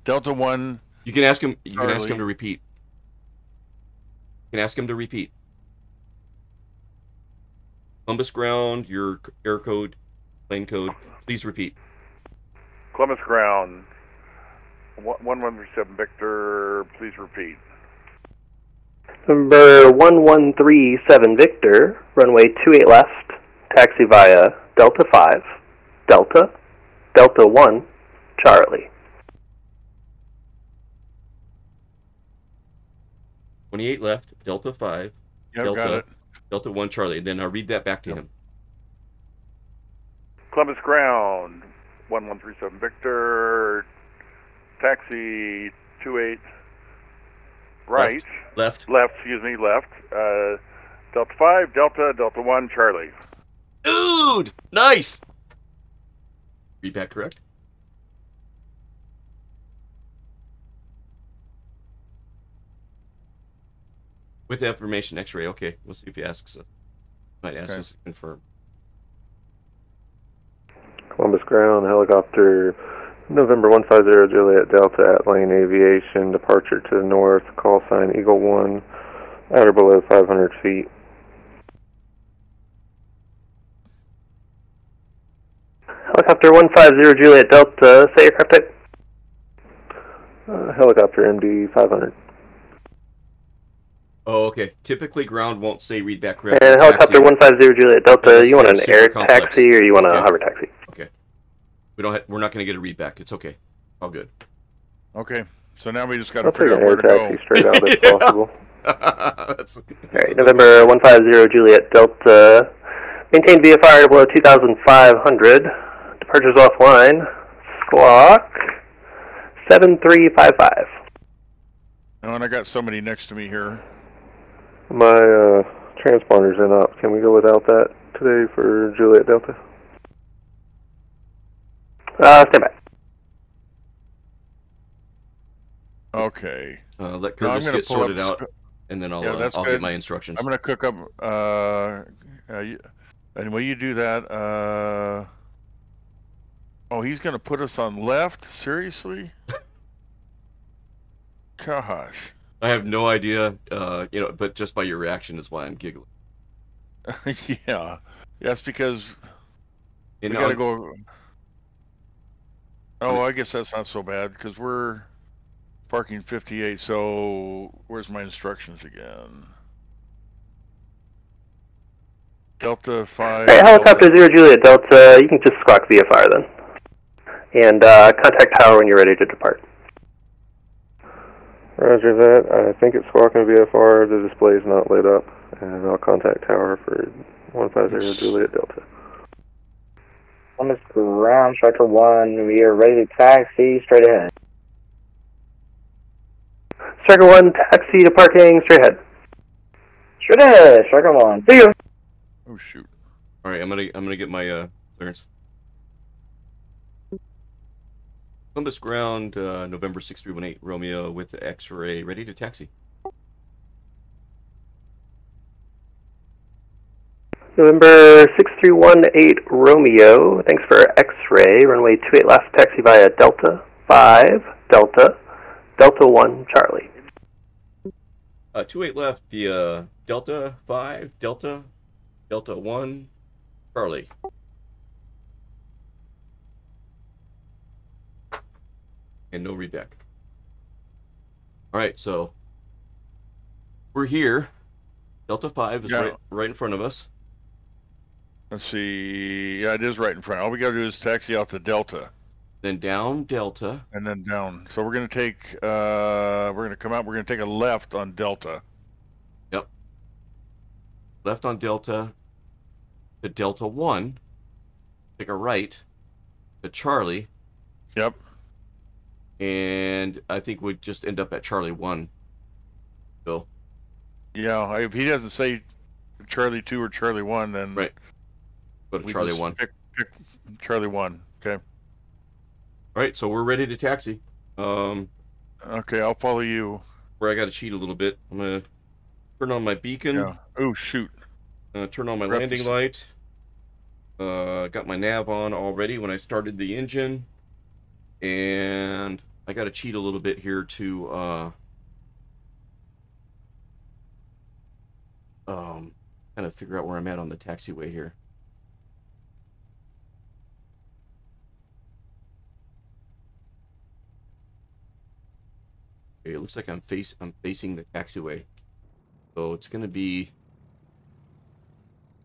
Delta 1. You can ask him. You can ask him to repeat. You can ask him to repeat. Columbus Ground, your air code, plane code. Please repeat. Columbus Ground 1137 Victor. Please repeat. Number 1137 Victor, runway 28 left, taxi via Delta 5, Delta, Delta 1, Charlie. 28 left, Delta 5, Yep, got it. Delta 1, Charlie. Then I'll read that back to him. Columbus Ground 1137 Victor, taxi 28 right. Left. Left, excuse me, left. Delta 5, Delta 1, Charlie. Dude! Nice! Read back correct? With the information X-ray, okay. We'll see if he asks us. Might ask us to confirm. Columbus ground, helicopter, November 150 Juliet Delta at Lane Aviation, departure to the north, call sign Eagle 1, at or below 500 feet. Helicopter 150 Juliet Delta, say aircraft type. Helicopter MD 500. Oh, okay. Typically, ground won't say read back correct. And helicopter 150 Juliet Delta, you want an air taxi or you want a hover taxi? Okay. We're not going to get a read back. It's okay. All good. Okay. So now we just got to figure out where to go. I'll take an air taxi straight out if possible. Alright, November 150 Juliet Delta, maintain VFR below 2,500, departures offline, squawk 7355. Oh, and I got somebody next to me here. My transponder's in up. Can we go without that today for Juliet Delta? Stand by. Okay. Let Curtis get sorted out, and then I'll get my instructions. I'm going to cook up, and while you do that, oh, he's going to put us on left? Seriously? Gosh. I have no idea, but just by your reaction is why I'm giggling. Yeah. That's because we And got to go. Oh, I guess that's not so bad because we're parking 58. So where's my instructions again? Delta 5. Alright, helicopter 0 Juliet Delta, you can just squawk VFR then. And contact tower when you're ready to depart. Roger that. I think it's squawking VFR. The display is not lit up. And I'll contact tower for 150 Juliet Delta. Columbus ground, Striker 1. We are ready to taxi straight ahead. Striker 1, taxi to parking straight ahead. Straight ahead, Striker 1. See you. Oh shoot. Alright, I'm gonna get my clearance. Columbus ground, November 6318 Romeo with the X-ray, ready to taxi. November 6318 Romeo, thanks for X-ray, runway 28 left, taxi via Delta 5, Delta 1, Charlie. 28 left via Delta 5, Delta 1, Charlie. And no readback. Alright, so we're here. Delta 5 is right in front of us. Let's see. Yeah, it is right in front. All we got to do is taxi out to Delta. Then down Delta. And then down. So we're going to take, we're going to come out, we're going to take a left on Delta. Yep. Left on Delta to Delta 1. Take a right to Charlie. Yep. And I think we'd just end up at Charlie 1. Bill. Yeah, if he doesn't say Charlie 2 or Charlie 1, then... Right. Go to Charlie 1. Pick Charlie 1, okay. Alright, so we're ready to taxi. Okay, I'll follow you. Where I gotta cheat a little bit. I'm gonna turn on my beacon. Yeah. Oh, shoot. Turn on my landing light. Got my nav on already when I started the engine. And I gotta cheat a little bit here to kind of figure out where I'm at on the taxiway here. Okay, it looks like I'm facing the taxiway. So it's gonna be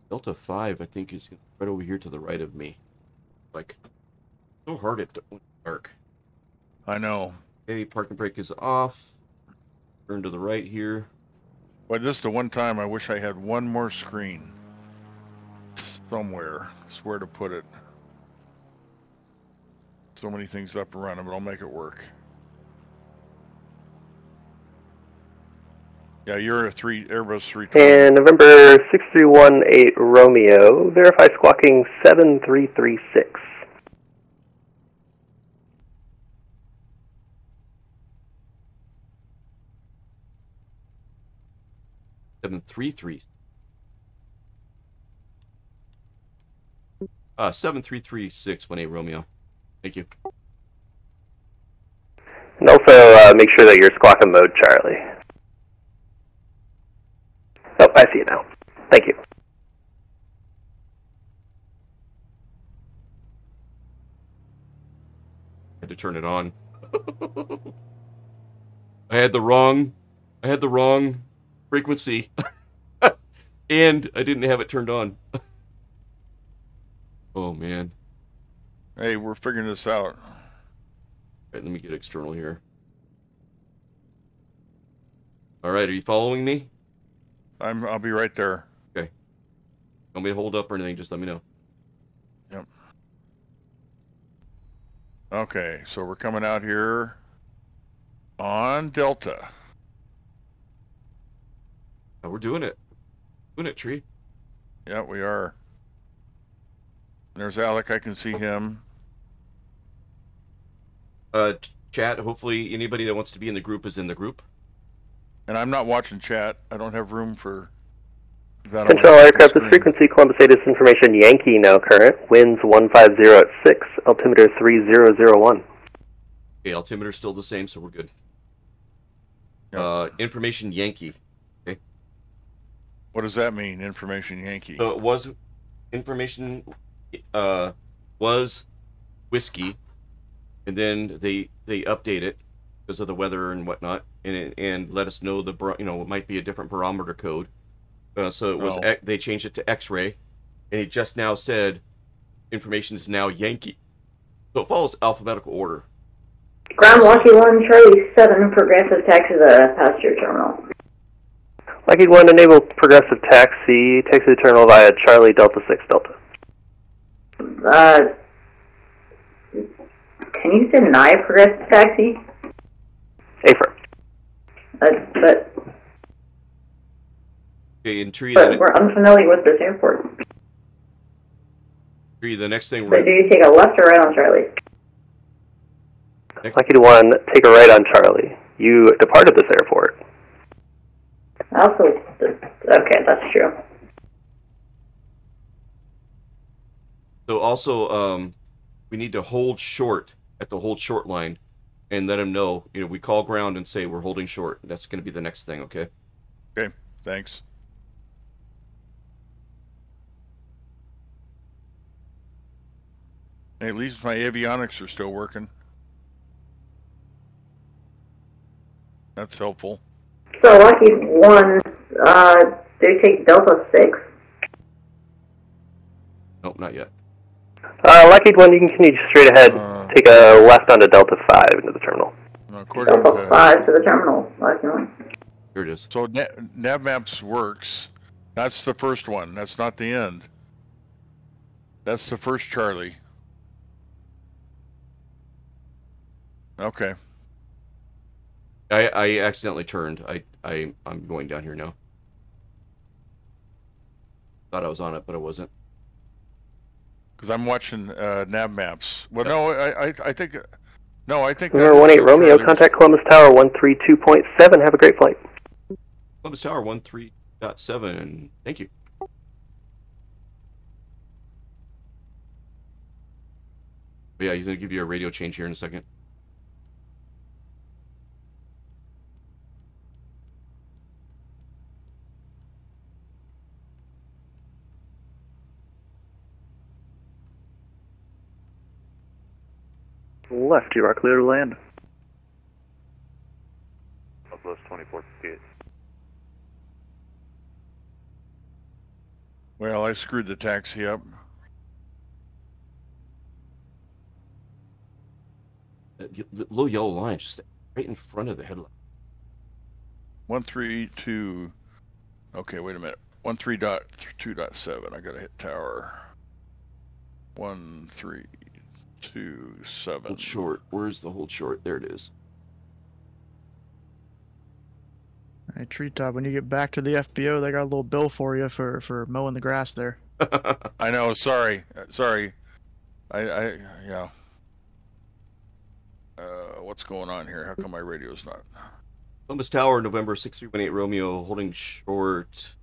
Delta 5, I think, is right over here to the right of me. Like, so hard at dark. I know. Okay, parking brake is off. Turn to the right here. Well, this is the one time I wish I had one more screen. Somewhere. It's where to put it. So many things up and running, but I'll make it work. Yeah, you're a Airbus 320. And November 6318 Romeo, verify squawking 7336. Seven 733618 Romeo. Thank you. And also make sure that you're squawking mode, Charlie. Oh, I see it now. Thank you. I had to turn it on. I had the wrong frequency. And I didn't have it turned on. Oh man. Hey, we're figuring this out. Alright, let me get external here. Alright, are you following me? I'll be right there. Okay. Want me to hold up or anything, just let me know. Yep. Okay, so we're coming out here on Delta. Oh, we're doing it. Doing it, Tree. Yeah, we are. There's Alec, I can see him. Chat, hopefully anybody that wants to be in the group is in the group. And I'm not watching chat. I don't have room for that. Central aircraft with frequency Columbus 8 is information Yankee now current. Winds 150 at 6, altimeter 3001. Okay, altimeter's still the same, so we're good. Yep. Information Yankee. Okay. What does that mean, information Yankee? So it was information was whiskey, and then they update it because of the weather and whatnot, and let us know it might be a different barometer code. So it was they changed it to X-ray, and he just now said information is now Yankee. So it follows alphabetical order. Ground Lucky 1, Charlie 7, progressive taxi to the passenger terminal. Lucky 1, enable progressive taxi to terminal via Charlie Delta 6 Delta. Can you deny progressive taxi? Affirm. But Okay, and Tree. But we're unfamiliar with this airport. Tree, the next thing. So do you take a left or right on Charlie? Lucky 1, take a right on Charlie. You departed this airport. Also, okay, that's true. So also, we need to hold short at the hold short line, and let him know. We call ground and say we're holding short. That's going to be the next thing. Okay. Okay. Thanks. Hey, at least my avionics are still working. That's helpful. So Lucky 1, do you take Delta 6? Nope, not yet. Lucky 1, you can continue straight ahead. Take a left onto Delta 5 into the terminal. Delta 5 to the terminal, Lucky 1. Here it is. So Navmaps works. That's the first one. That's not the end. That's the first Charlie. Okay. I accidentally turned. I'm going down here now. Thought I was on it, but I wasn't. Because I'm watching Navmaps. Well, no, I think. No, I think. Number 18 Romeo, contact Columbus Tower 132.7. Have a great flight. Columbus Tower 13.7. Thank you. But yeah, he's gonna give you a radio change here in a second. Left, you are clear to land. Southwest 2458. Well, I screwed the taxi up. The little yellow line just right in front of the headlight. 132. Okay, wait a minute. 13.2.7. I gotta hit tower. 1327. Hold short. Where's the hold short? There it is. Hey, Treetop, when you get back to the FBO, they got a little bill for you for mowing the grass there. I know. Sorry. Sorry. Yeah. What's going on here? How come my radio's not? Columbus Tower, November 6318 Romeo, holding short.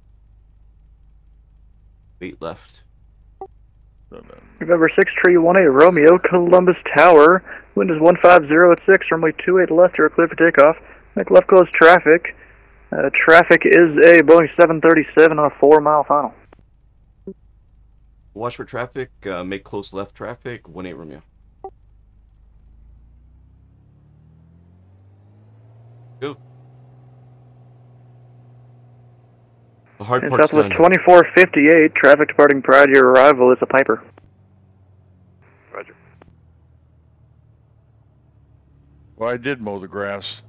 8 left. November 6318 Romeo, Columbus Tower. Wind is 150 at 6, runway 28 left. You're clear for takeoff. Make left close traffic. Traffic is a Boeing 737 on a 4-mile final. Watch for traffic. Make close left traffic. 18 Romeo. Go. The hard And part's Southwest done. 2458, traffic departing prior to your arrival is a Piper. Roger. Well, I did mow the grass.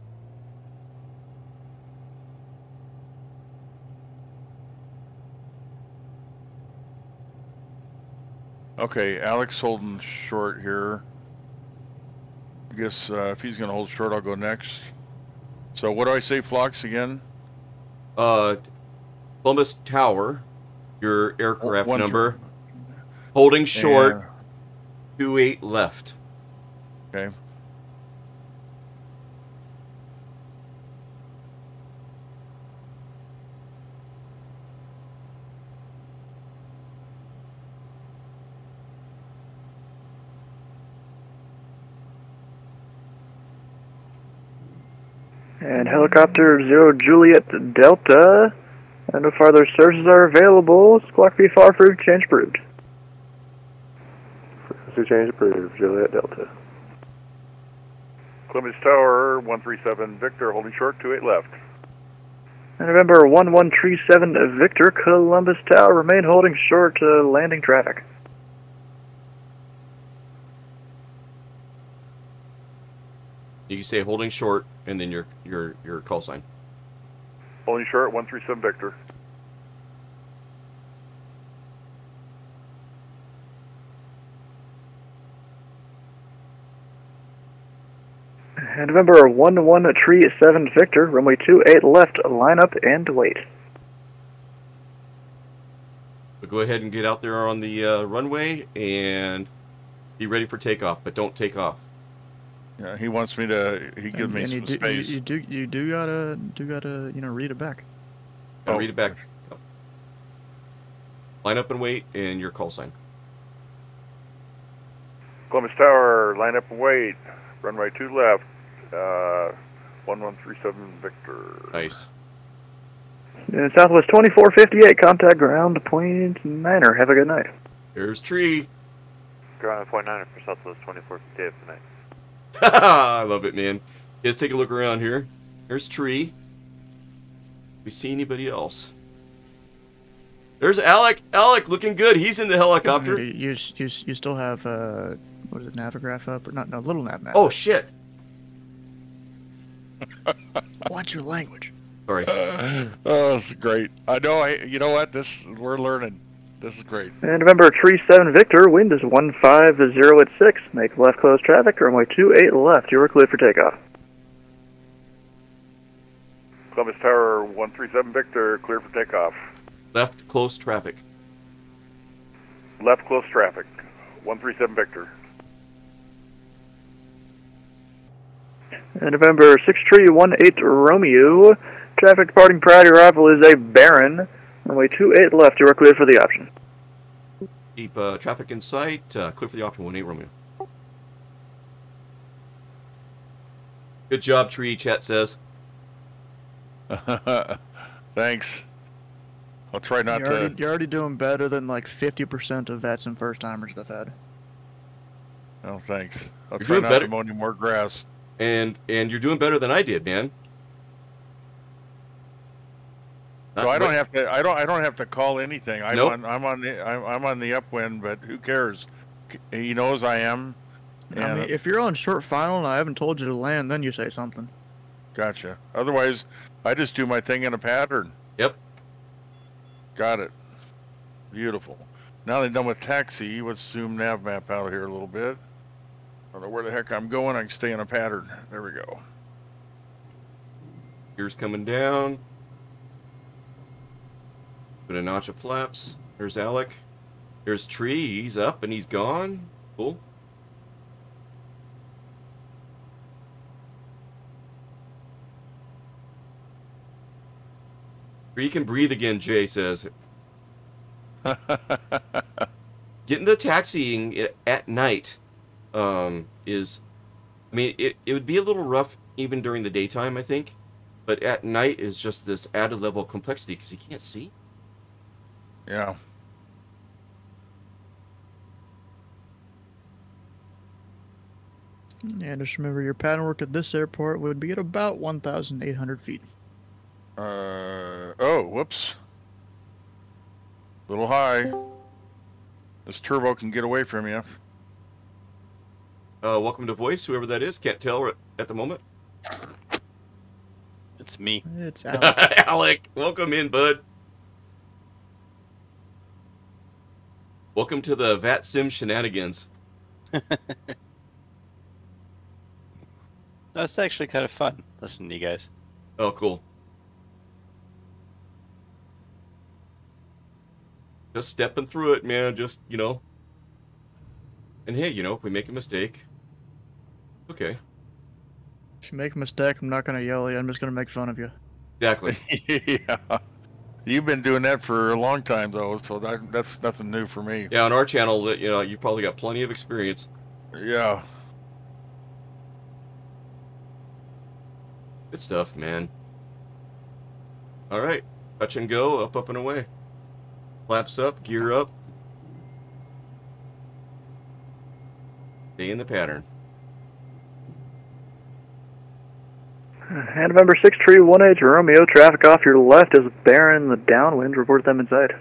Okay, Alex holding short here. I guess if he's going to hold short, I'll go next. So what do I say, Phlox, again? Columbus Tower, your aircraft One number. Holding short, And- 28 left. Okay. And helicopter 0 Juliet Delta. And no further services are available. Squawk be far approved, change approved. Frequency change approved, Juliet Delta. Columbus Tower, 137 Victor, holding short, 28 left. And November 1137 Victor, Columbus Tower, remain holding short to landing traffic. You can say holding short and then your call sign. Holding short, 137 Victor. And November 1137 Victor, runway 28 left, line up and wait. But go ahead and get out there on the runway and be ready for takeoff, but don't take off. Yeah, he wants me to. He gives me some space. You do gotta read it back. Gotta read it back. Line up and wait, and your call sign. Columbus Tower, line up and wait. Runway 2 left. 1137 Victor. Nice. And Southwest 2458, contact ground point Niner. Have a good night. Here's Tree. Ground point 9 for Southwest 2458 tonight. I love it, man. Guys, take a look around here. Here's Tree. We see anybody else? There's Alec. Alec, looking good. He's in the helicopter. You still have what is it, Navigraph up or not? No, Little Nav. Oh shit. Watch your language. Sorry. Oh, this is great. I know. You know what? We're learning. This is great. And November 37 Victor, wind is 150 at 6. Make left close traffic, runway 28 left. You are cleared for takeoff. Columbus Tower, 137 Victor, clear for takeoff. Left close traffic. Left close traffic. 137 Victor. And November 6318 Romeo, traffic departing prior to arrival is a Baron. Runway 28 left, you are cleared for the option. Keep traffic in sight. Clear for the option 18 Romeo. Good job, Tree, chat says. Thanks. I'll try not to. You're already doing better than like 50% of VATSIM first timers I've had. Oh, thanks. I'll You're try doing not better. to mow any more grass. And you're doing better than I did, man. So I don't have to. I don't have to call anything. Nope. I'm on the upwind, but who cares? He knows I am. I mean, if you're on short final and I haven't told you to land, then you say something. Gotcha. Otherwise, I just do my thing in a pattern. Yep. Got it. Beautiful. Now they're done with taxi. Let's zoom nav map out here a little bit. I don't know where the heck I'm going. I can stay in a pattern. There we go. Gears coming down. Put a notch of flaps. There's Alec. There's Tree. He's up and he's gone. Cool. Tree can breathe again, Jay says. Getting the taxiing at night is... I mean, it would be a little rough even during the daytime, I think. But at night is just this added level of complexity because you can't see. Yeah. And just remember, your pattern work at this airport would be at about 1,800 feet. Oh, whoops. A little high. This turbo can get away from you. Welcome to voice, whoever that is. Can't tell at the moment. It's me. It's Alec. Alec, welcome in, bud. Welcome to the VATSIM shenanigans. That's actually kind of fun, listening to you guys. Oh, cool. Just stepping through it, man. Just, you know. And hey, you know, if we make a mistake, okay. If you make a mistake, I'm not going to yell at you. I'm just going to make fun of you. Exactly. Yeah. You've been doing that for a long time, though, so that's nothing new for me. Yeah, on our channel, you know, you probably got plenty of experience. Yeah. Good stuff, man. All right. Touch and go. Up, up, and away. Flaps up. Gear up. Stay in the pattern. And November 6 Tree 1H Romeo, traffic off your left is Baron, the downwind, report them inside.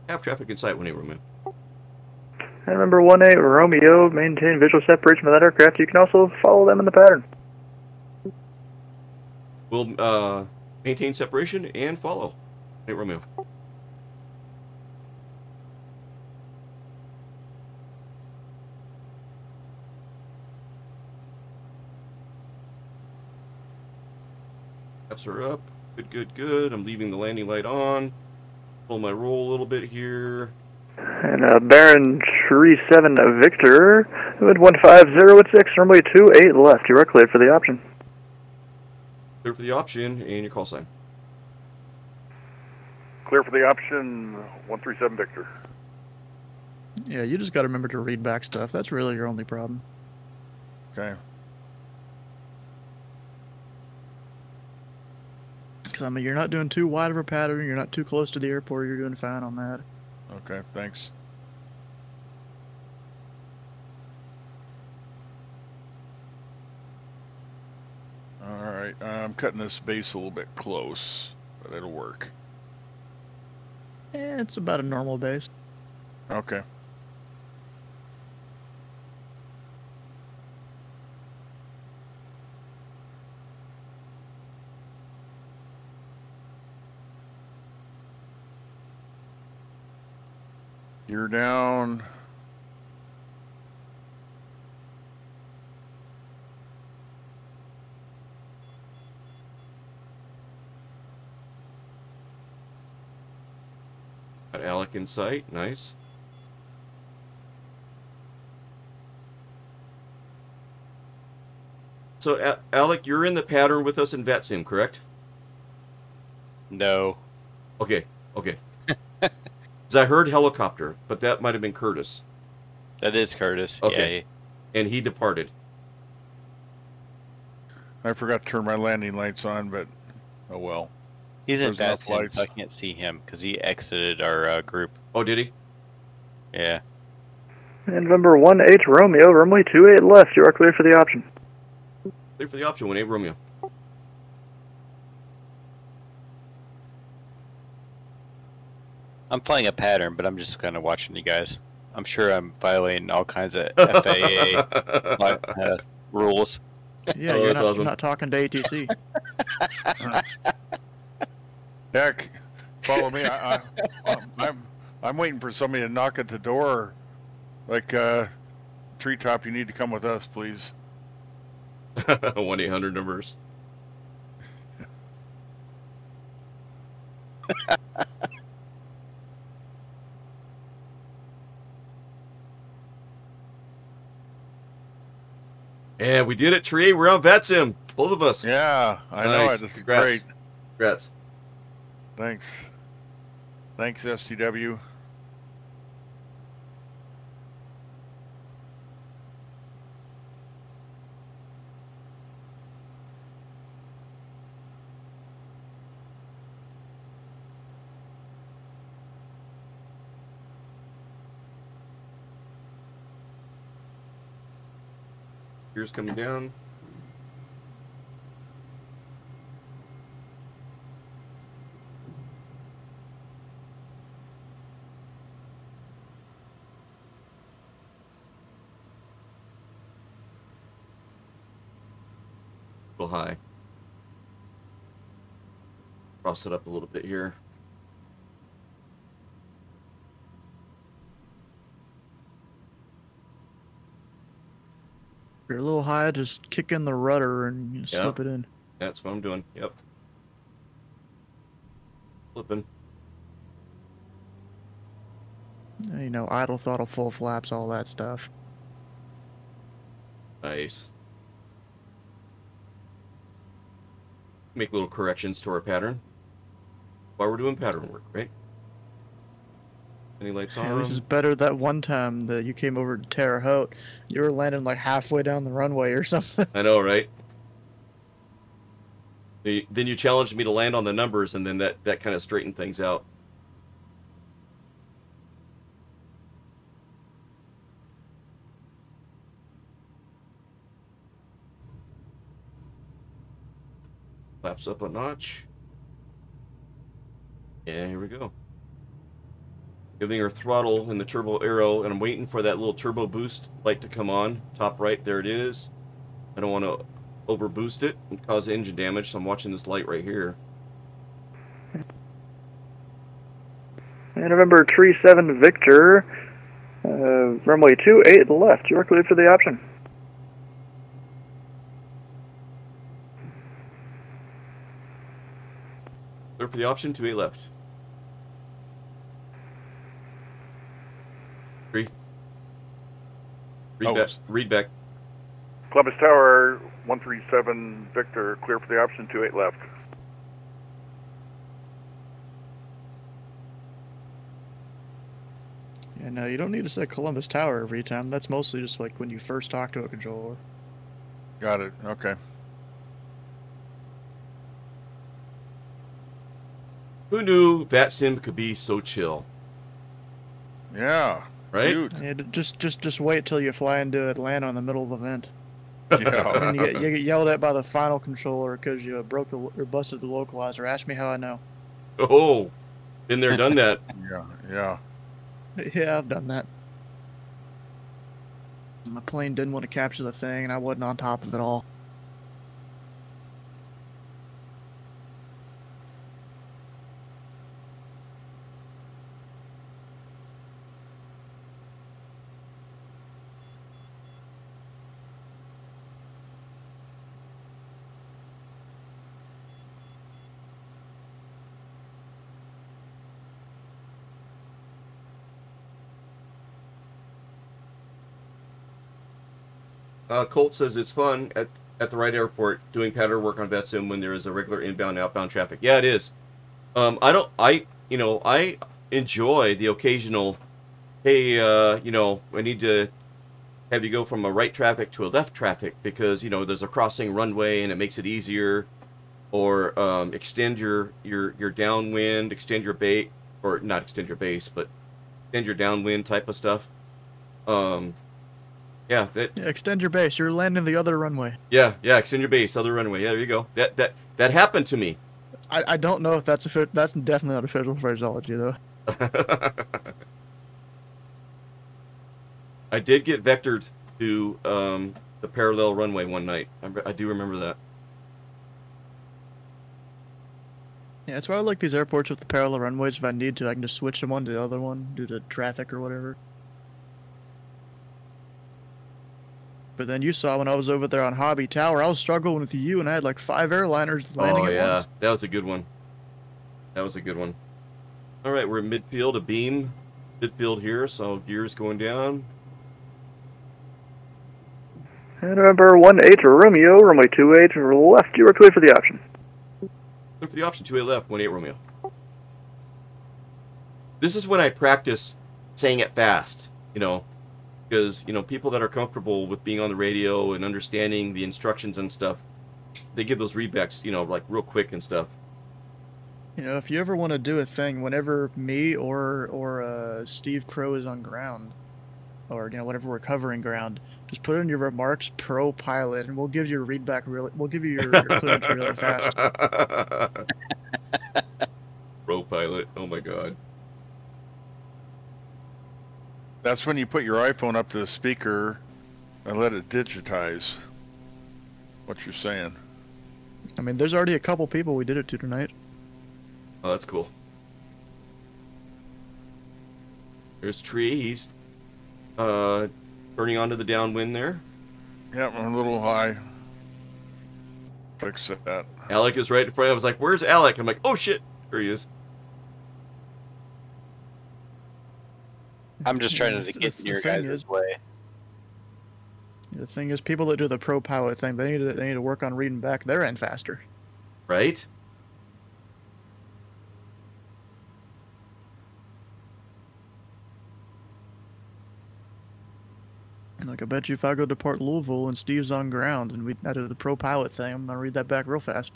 Have traffic in sight when they room in. And November 1-8 Romeo, maintain visual separation of that aircraft. You can also follow them in the pattern. We'll maintain separation and follow. Hey, Romeo. Flaps are up. Good, good, good. I'm leaving the landing light on. Pull my roll a little bit here. And Baron Tree 7 Victor, with 150 runway 28 left. You are cleared for the option. Clear for the option and your call sign. Clear for the option, 137 Victor. Yeah, you just got to remember to read back stuff. That's really your only problem. Okay. Because, I mean, you're not doing too wide of a pattern. You're not too close to the airport. You're doing fine on that. Okay, thanks. Alright, I'm cutting this base a little bit close, but it'll work. It's about a normal base. Okay. You're down. Got Alec in sight. Nice. So, Alec, you're in the pattern with us in VATSIM, correct? No. Okay, okay. Because I heard helicopter, but that might have been Curtis. That is Curtis. Okay. Yeah. And he departed. I forgot to turn my landing lights on, but oh well. He's in There's enough VATSIM, lights. so I can't see him because he exited our group. Oh, did he? Yeah. And November 1-8 Romeo, runway 28 left. You are clear for the option. Clear for the option, 1-8 Romeo. I'm flying a pattern, but I'm just kind of watching you guys. I'm sure I'm violating all kinds of FAA rules. Yeah, Oh, you're, that's not, awesome. you're not talking to ATC. Heck, follow me. I'm waiting for somebody to knock at the door. Like, Treetop, you need to come with us, please. 1-800 numbers. And we did it, Tree. We're on VATSIM. Both of us. Yeah, I know it. This is Congrats. great. Congrats. Thanks. Thanks, STW. Gears coming down. A little high. Cross it up a little bit here. You're a little high, just kick in the rudder and you slip it in. That's what I'm doing. Yep. Flipping. You know, idle throttle, full flaps, all that stuff. Nice. Make little corrections to our pattern while we're doing pattern work, right? Any lights on? Yeah, this is better. That one time that you came over to Terre Haute, you were landing like halfway down the runway or something. I know, right? Then you challenged me to land on the numbers, and then that kind of straightened things out. Flaps up a notch. Yeah, here we go. Giving her throttle in the turbo arrow, and I'm waiting for that little turbo boost light to come on. Top right, there it is. I don't want to over boost it and cause engine damage, so I'm watching this light right here. And November 37 Victor, runway 28 left. You are cleared for the option. Clear for the option, 28 left. 3. Read back. Columbus Tower, 137 Victor, clear for the option, 28 left. Yeah, no, you don't need to say Columbus Tower every time. That's mostly just like when you first talk to a controller. Got it. Okay. Who knew VATSIM could be so chill? Yeah. Right? Dude. Yeah, just wait till you fly into Atlanta in the middle of the event. Yeah. And you get yelled at by the final controller because you broke or busted the localizer. Ask me how I know. Oh, been there, done that. Yeah. Yeah, I've done that. My plane didn't want to capture the thing, and I wasn't on top of it all. Colt says it's fun at the right airport doing pattern work on VATSIM when there is a regular inbound outbound traffic. Yeah, it is. I enjoy the occasional, hey, I need to have you go from a right traffic to a left traffic because there's a crossing runway and it makes it easier, or extend your downwind, extend your base, or not extend your base, but extend your downwind type of stuff. Yeah, extend your base. You're landing the other runway. Yeah, extend your base, other runway. Yeah, there you go. That happened to me. I don't know if that's definitely not official phraseology though. I did get vectored to the parallel runway one night. I do remember that. Yeah, that's why I like these airports with the parallel runways. If I need to, I can just switch them one to the other one due to traffic or whatever. But then you saw when I was over there on Hobby Tower, I was struggling with you, and I had like 5 airliners landing at once. That was a good one. That was a good one. All right, we're in midfield, a beam. Midfield here, so gears going down. And November 1-8 Romeo, runway 28 left, you are clear for the option. Clear for the option, 28 left, 18 Romeo. This is when I practice saying it fast, you know, because, you know, people that are comfortable with being on the radio and understanding the instructions and stuff, they give those readbacks, you know, like real quick and stuff. You know, if you ever want to do a thing, whenever me or Steve Crow is on ground, or, you know, whenever we're covering ground, just put in your remarks pro pilot, and we'll give you a readback we'll give you your clearance really fast. Pro pilot, oh my god. That's when you put your iPhone up to the speaker and let it digitize what you're saying. I mean, there's already a couple people we did it to tonight. Oh, that's cool. There's Tree. He's turning onto the downwind there. Yep, I'm a little high. Fix that. Alec is right in front. I was like, "Where's Alec?" I'm like, "Oh shit, there he is." I'm just trying to get in your guys' way. The thing is, people that do the pro pilot thing, they need to work on reading back their end faster. Right? Like, I bet you if I go depart Louisville and Steve's on ground and I do the pro pilot thing, I'm gonna read that back real fast.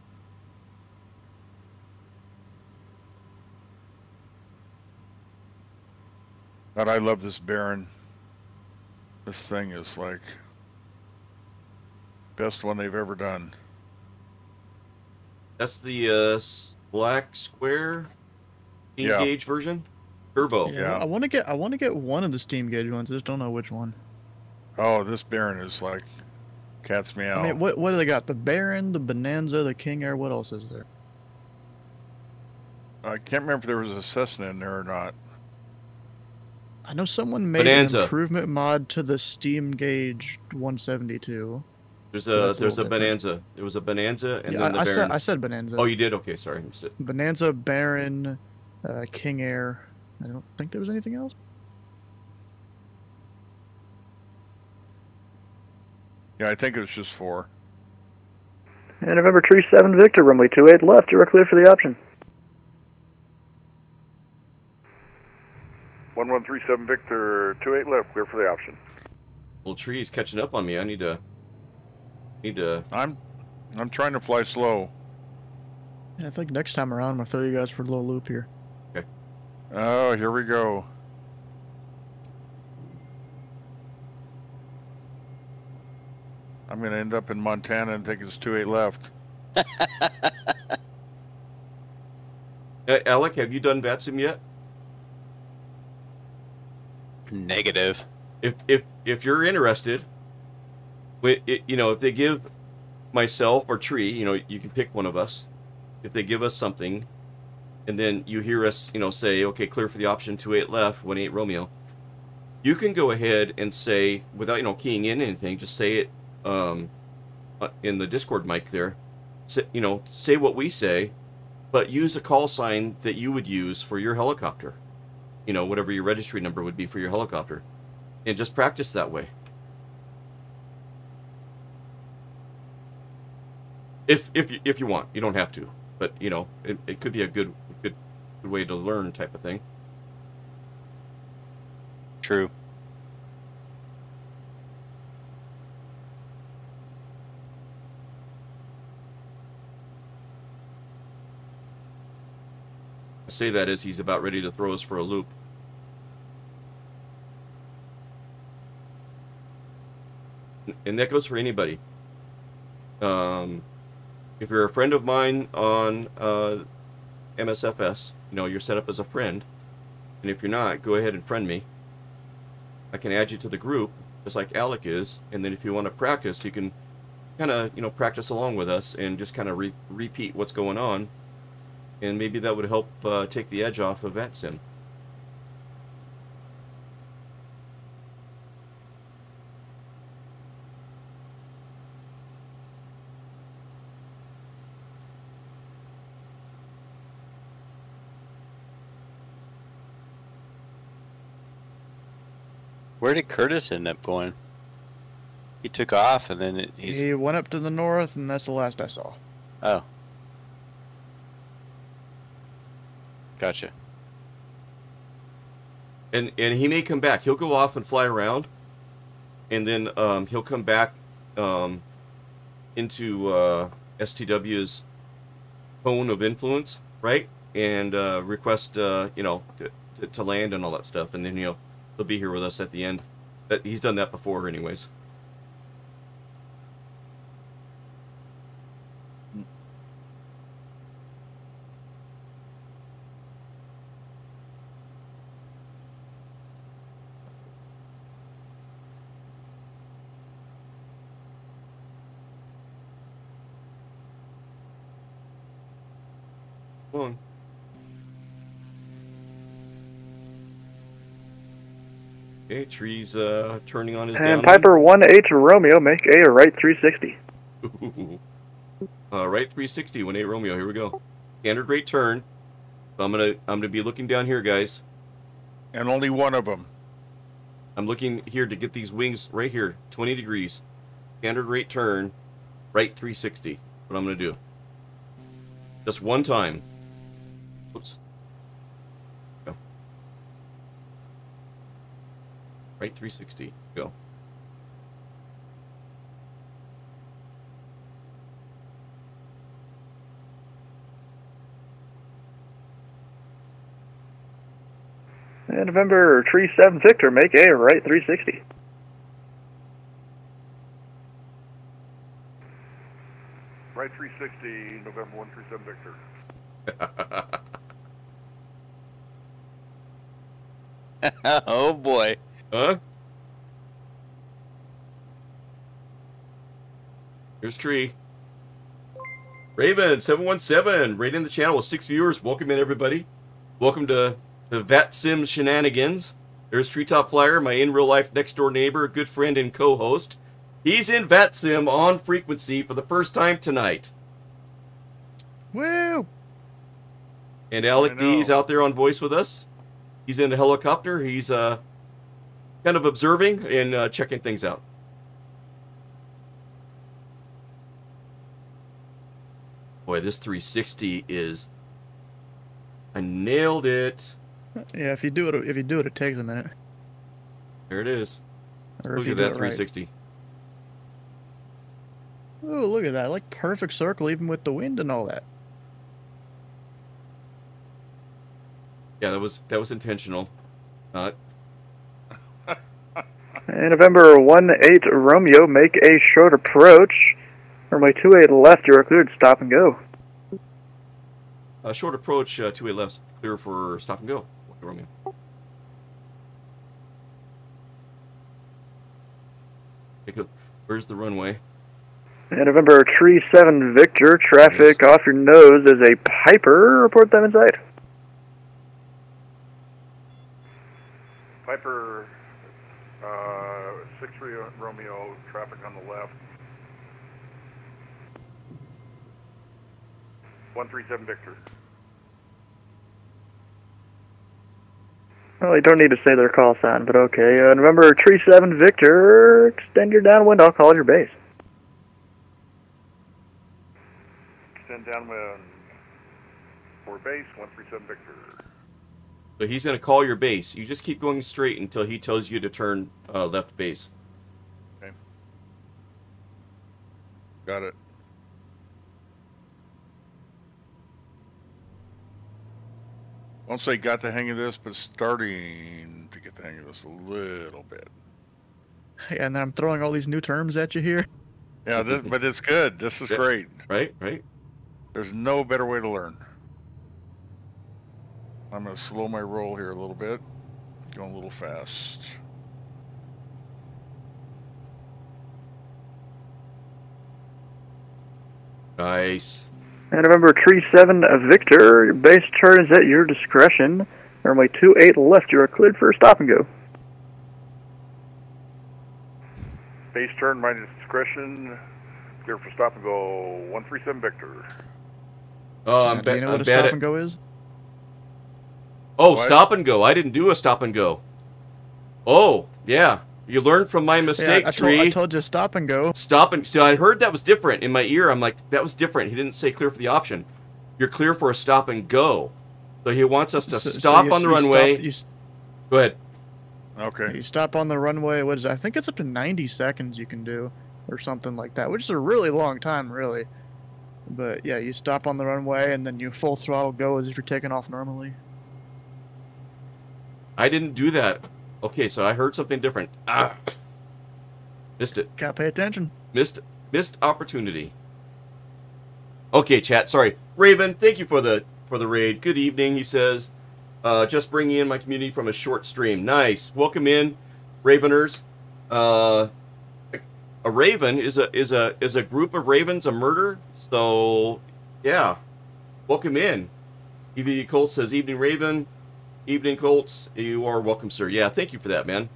God, I love this Baron. This thing is like best one they've ever done. That's the black square steam gauge version, turbo. Yeah, I want to get one of the steam gauge ones. I just don't know which one. Oh, this Baron is like cat's meow. I mean, what do they got? The Baron, the Bonanza, the King Air. What else is there? I can't remember if there was a Cessna in there or not. I know someone made Bonanza. an improvement mod to the steam gauge 172. There's a Bonanza. There was a Bonanza and then the Baron. I said Bonanza. Oh, you did? Okay, sorry, I missed it. Bonanza, Baron, King Air. I don't think there was anything else. Yeah, I think it was just 4. And November 37 Victor, runway 28 left, you are clear for the option. 1137 Victor, 28 left, clear for the option. Well, Tree's catching up on me. I need to. I'm trying to fly slow. Yeah, I think next time around I'm gonna throw you guys for a little loop here. Okay. Oh, here we go. I'm gonna end up in Montana and think it's 28 left. Alec, have you done VATSIM yet? Negative. If you're interested, you know, if they give myself or Tree, you know, you can pick one of us. If they give us something, and then you hear us, you know, say, okay, clear for the option 28 left, 18 Romeo. You can go ahead and say, without, you know, keying in anything, just say it in the Discord mic there. You know, say what we say, but use a call sign that you would use for your helicopter. You know, whatever your registry number would be for your helicopter. And just practice that way. If you want, you don't have to, but you know, it could be a good way to learn type of thing. True. I say that as he's about ready to throw us for a loop. And that goes for anybody. If you're a friend of mine on MSFS, you know, you're set up as a friend. And if you're not, go ahead and friend me. I can add you to the group, just like Alec is. And then if you want to practice, you can kind of, you know, practice along with us and just kind of repeat what's going on. And maybe that would help take the edge off of VATSIM. Where did Curtis end up going? He took off and then he went up to the north, and that's the last I saw. Oh. Gotcha. And he may come back. He'll go off and fly around, and then he'll come back into STW's cone of influence, right? And request you know, to land and all that stuff, and then he'll be here with us at the end. But he's done that before, anyways. On. Okay, Tree's turning on his And downwind. Piper 1-8 Romeo, make a right 360. Right 360, 1-8 Romeo. Here we go. Standard rate turn. So I'm gonna be looking down here, guys. And only one of them. I'm looking here to get these wings right here, 20 degrees. Standard rate turn, right 360. What I'm gonna do. Just one time. Oops. Go. Right 360. Go. And November Tree 7 Victor, make a right 360. Right 360, November 137 Victor. Oh boy. Huh? Here's Tree. Raven 717, right in the channel with 6 viewers. Welcome in, everybody. Welcome to the VATSIM shenanigans. There's Treetop Flyer, my in real life next door neighbor, good friend and co-host. He's in VATSIM on frequency for the first time tonight. Woo! And Alec D's out there on voice with us. He's in a helicopter. He's kind of observing and checking things out. Boy, this 360 is... I nailed it. Yeah, if you do it, it takes a minute. There it is. Or Look if you at do that it right. 360. Oh, look at that! Like perfect circle, even with the wind and all that. Yeah, that was intentional. Not. And November 1-8 Romeo, make a short approach. Runway 28 left, you're cleared, stop and go. Short approach, 2-8 left, clear for stop and go. Okay, Romeo. Take a, where's the runway? And November Tree 7 Victor, traffic off your nose is a Piper, report them inside. Piper, 6-3 Romeo, traffic on the left. 137 Victor. Well, you don't need to say their call sign, but okay. November Tree 7 Victor, extend your downwind, I'll call your base. Extend downwind for base, 137 Victor. So he's going to call your base. You just keep going straight until he tells you to turn left base. Okay. Got it. Won't say got the hang of this, but starting to get the hang of this a little bit. Yeah, and then I'm throwing all these new terms at you here. Yeah, but it's good. This is great. Right, right. There's no better way to learn. I'm going to slow my roll here a little bit. Going a little fast. Nice. And November Tree 7 Victor, your base turn is at your discretion. Runway 28 left, you are cleared for a stop and go. Base turn, minus discretion. Clear for stop and go, 137 Victor. Oh, Do you know what a stop and go is? Oh, What? stop and go. I didn't do a stop and go. Oh, yeah. You learned from my mistake, yeah, Tree. I told you stop and go. Stop and... So I heard that was different in my ear. I'm like, that was different. He didn't say clear for the option. You're clear for a stop and go. So he wants us to stop on the runway. Go ahead. Okay. You stop on the runway. What is it? I think it's up to 90 seconds you can do, or something like that, which is a really long time, really. But yeah, you stop on the runway and then you full throttle go as if you're taking off normally. I didn't do that. Okay, so I heard something different. Ah, missed it. Gotta pay attention. Missed opportunity. Okay, chat. Sorry, Raven. Thank you for the raid. Good evening. He says, just bringing in my community from a short stream. Nice. Welcome in, Raveners. A raven is a group of ravens, a murder. So, yeah. Welcome in. EV Colt says, evening Raven. Evening Colts. You are welcome, sir. Yeah, thank you for that, man.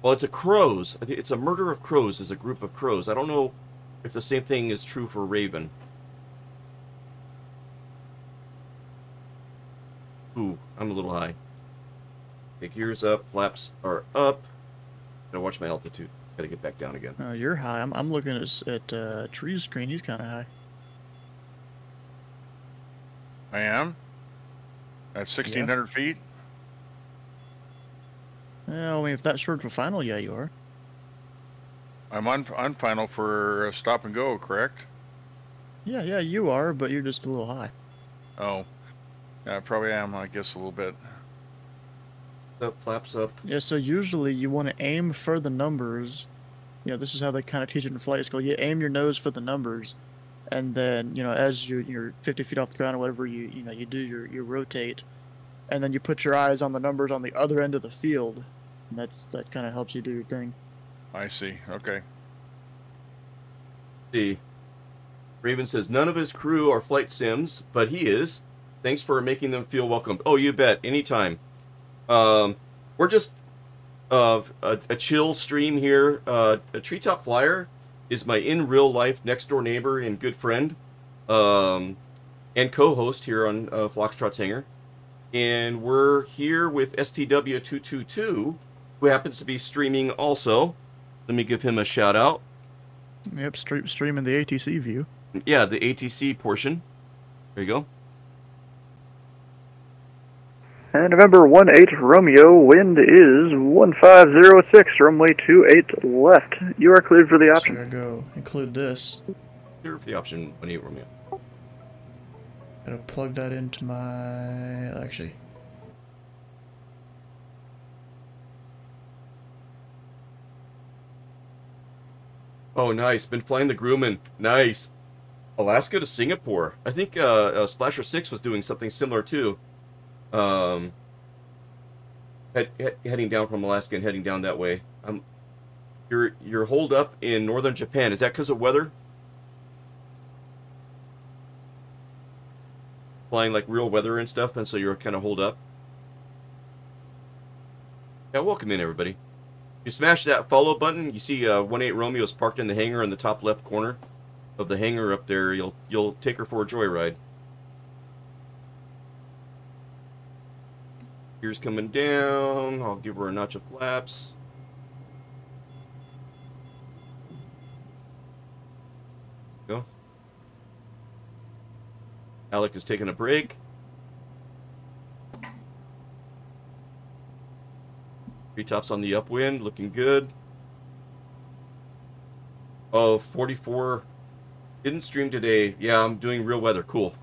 Well, it's a crows. I think it's a murder of crows. Is a group of crows. I don't know if the same thing is true for raven. Ooh, I'm a little high. The gears up, flaps are up. Gotta watch my altitude. Gotta get back down again. You're high. I'm looking at Tree's screen. He's kind of high. I am? At 1,600 feet? Well, I mean, if that's short for final, yeah, you are. I'm on final for stop and go, correct? Yeah, you are, but you're just a little high. Oh. Yeah, I probably am, I guess, a little bit. Up, flaps up. Yeah, so usually you want to aim for the numbers. You know, this is how they kind of teach it in flight school. You aim your nose for the numbers, and then, you know, as you're 50 feet off the ground or whatever, you do your rotate, and then you put your eyes on the numbers on the other end of the field, and that kind of helps you do your thing. I see. Okay. See. Raven says, none of his crew are flight sims, but he is. Thanks for making them feel welcome. Oh, you bet. Anytime. We're just a chill stream here. A Treetop Flyer is my in real life next door neighbor and good friend, and co-host here on Foxtrot's Hangar. And we're here with STW222, who happens to be streaming also. Let me give him a shout out. Yep, streaming the ATC view. Yeah, the ATC portion. There you go. And November 18 Romeo, wind is 1506, runway 28 left. You are cleared for the option. So I go include this. Clear for the option 18 Romeo. Gotta plug that into my... actually... Oh, nice. Been flying the Grumman. Nice. Alaska to Singapore. I think Splasher 6 was doing something similar too. Heading down from Alaska and heading down that way. You're holed up in northern Japan. Is that because of weather? Flying like real weather and stuff, and so you're kind of holed up? Yeah, welcome in, everybody. You smash that follow button, you see 18 Romeo is parked in the hangar in the top left corner of the hangar up there. You'll take her for a joyride. Gears coming down. I'll give her a notch of flaps. Go. Alec is taking a break. Treetops on the upwind, looking good. Oh, 44. Didn't stream today. Yeah, I'm doing real weather. Cool.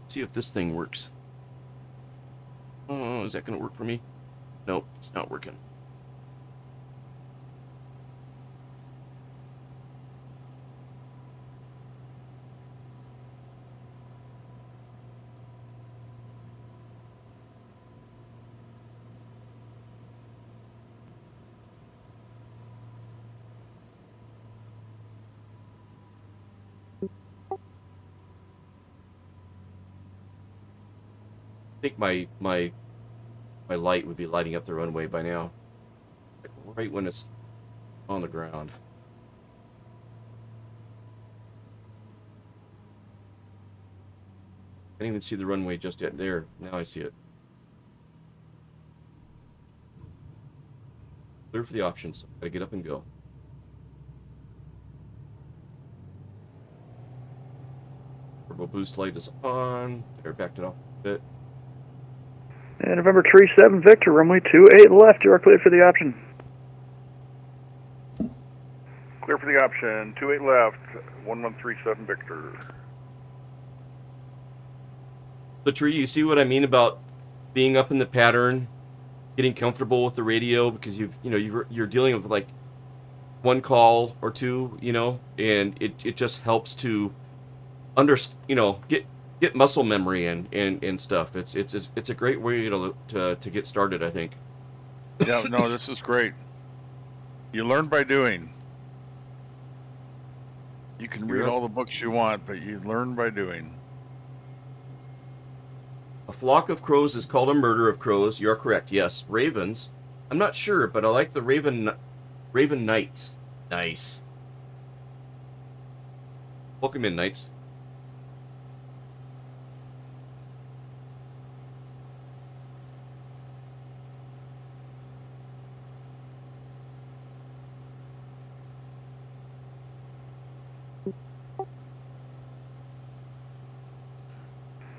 Let's see if this thing works. Oh, is that going to work for me? Nope, it's not working. I think my light would be lighting up the runway by now. Right when it's on the ground. didn't even see the runway just yet. There, now I see it. Clear for the options. Gotta get up and go. Turbo boost light is on. There, backed it off a bit. And November 37 Victor, runway 28 left. You are cleared for the option. Clear for the option. 28 left. 1137 Victor. So, Tree, you see what I mean about being up in the pattern, getting comfortable with the radio, because you're dealing with like one call or two, and it just helps to get muscle memory and stuff. It's a great way to get started, I think. Yeah, no, this is great. You learn by doing. You can read all the books you want, but you learn by doing. A flock of crows is called a murder of crows. You're correct. Yes, ravens. I'm not sure, but I like the raven knights. Nice. Welcome in, knights.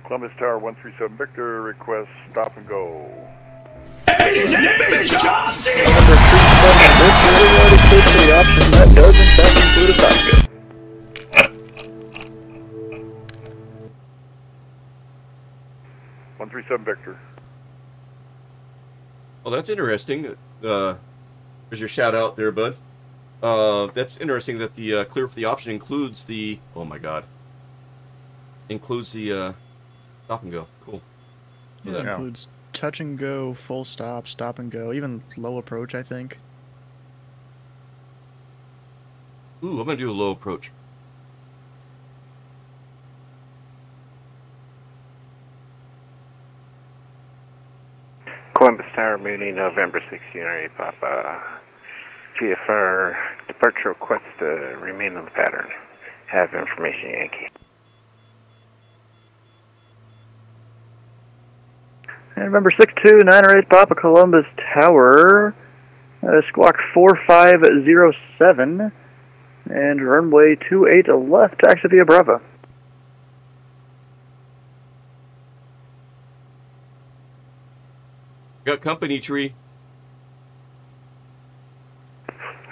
Columbus Tower 137 Victor, request stop and go. Number 37 Victor, you already cleared for the option. That does in fact include a stop and go. 137 Victor. Well, that's interesting. There's your shout out there, bud. That's interesting that the clear for the option includes the... Oh my god. Includes the stop and go. Cool. Yeah, it includes touch and go, full stop, stop and go, even low approach, I think. Ooh, I'm going to do a low approach. Columbus Tower, Mooney, November 1608, Papa. GFR, departure request to remain on the pattern. Have information, Yankee. And November 62908, Papa, Columbus Tower. Squawk 4507. And runway 28 left, taxi via Bravo. Got company, Tree.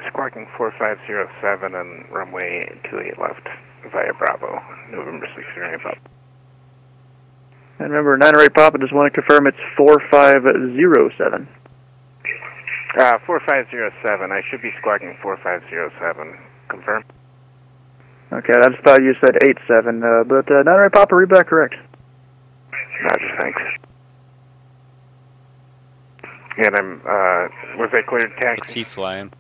Squawking 4507 and runway 28 left via Bravo, November 1608, Papa. And remember, 908 Papa, just want to confirm it's 4507. 4507. I should be squawking 4507. Confirm. Okay, I just thought you said 87, but 908 Papa, read back correct. Roger, thanks. And I'm, was I cleared taxi? What's he flying?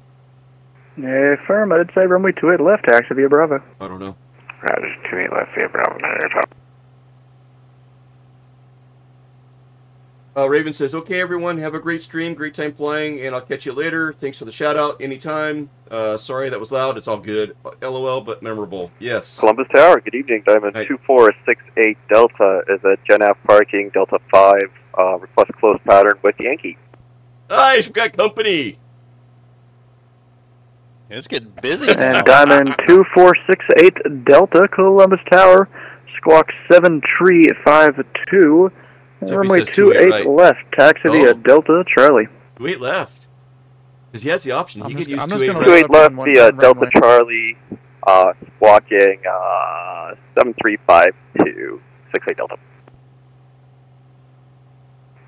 Yeah, firm, I did say runway 28 left, taxi via Bravo. I don't know. Roger, 28 left via Bravo, 908 Papa. Raven says, okay, everyone, have a great stream, great time flying, and I'll catch you later. Thanks for the shout-out anytime. Sorry that was loud. It's all good. LOL, but memorable. Yes. Columbus Tower, good evening. Diamond 2468 Delta is at Gen F parking, Delta 5, request close pattern with Yankee. Nice, we've got company. It's getting busy now. And Diamond 2468 Delta, Columbus Tower, squawk 7352. Runway 28 left, taxi via Delta Charlie. 28 left. Because he has the option. He could use 28 left via Delta Charlie, squawking 7352, 68 Delta.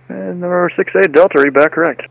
And number 68 Delta, read back correct.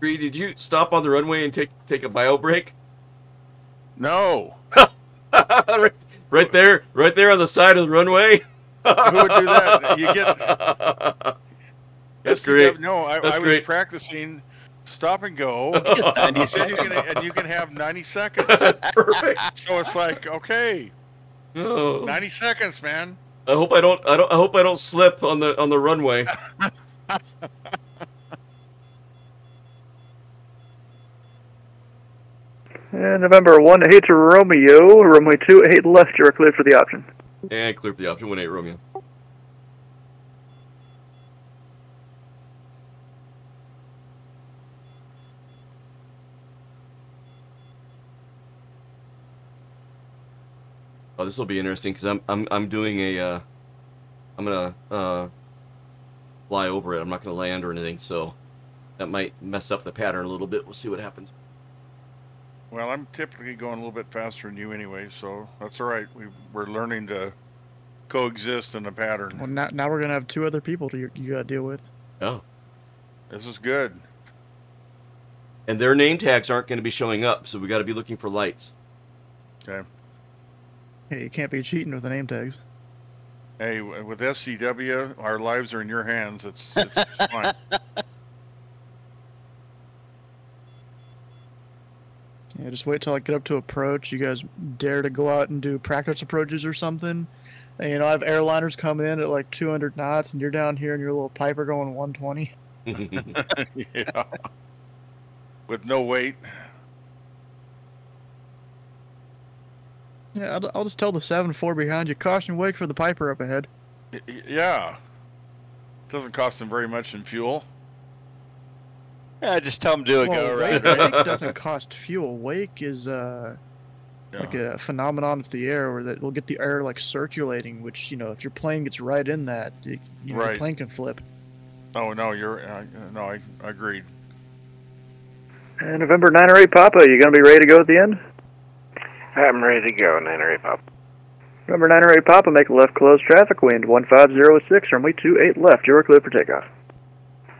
Did you stop on the runway and take a bio break? No. right there on the side of the runway. Who would do that? You get. That's great. No, I was practicing stop and go. It's 90 seconds. And you can have 90 seconds. That's perfect. So it's like, okay, oh. 90 seconds, man. I hope I don't slip on the runway. And November 18 Romeo, runway 28 left, you're cleared for the option. And clear for the option, 18 Romeo. Oh, this will be interesting because I'm doing a I'm gonna fly over it. I'm not gonna land or anything, so that might mess up the pattern a little bit. We'll see what happens. Well, I'm typically going a little bit faster than you anyway, so that's all right. We're learning to coexist in a pattern. Well, now we're gonna have 2 other people you gotta deal with. Oh, this is good. And their name tags aren't going to be showing up, so we got to be looking for lights. Okay. Hey, you can't be cheating with the name tags. Hey, with SCW, our lives are in your hands. It's fine. Yeah, just wait till I get up to approach. You guys dare to go out and do practice approaches or something. And, you know, I have airliners coming in at like 200 knots, and you're down here in your little Piper going 120. Yeah. With no weight. Yeah, I'll just tell the 7-4 behind you, caution wake for the Piper up ahead. Yeah. Doesn't cost them very much in fuel. Yeah, just tell them to do a go right. Wake doesn't cost fuel. Wake is like a phenomenon of the air where that will get the air like circulating, which, you know, if your plane gets right in that, your plane can flip. Oh no, no, I agreed. And November 908 Papa, you gonna be ready to go at the end? I'm ready to go, 908 Papa. November 908 Papa, make a left close traffic, wind 1506, runway 28 left, you're clear for takeoff.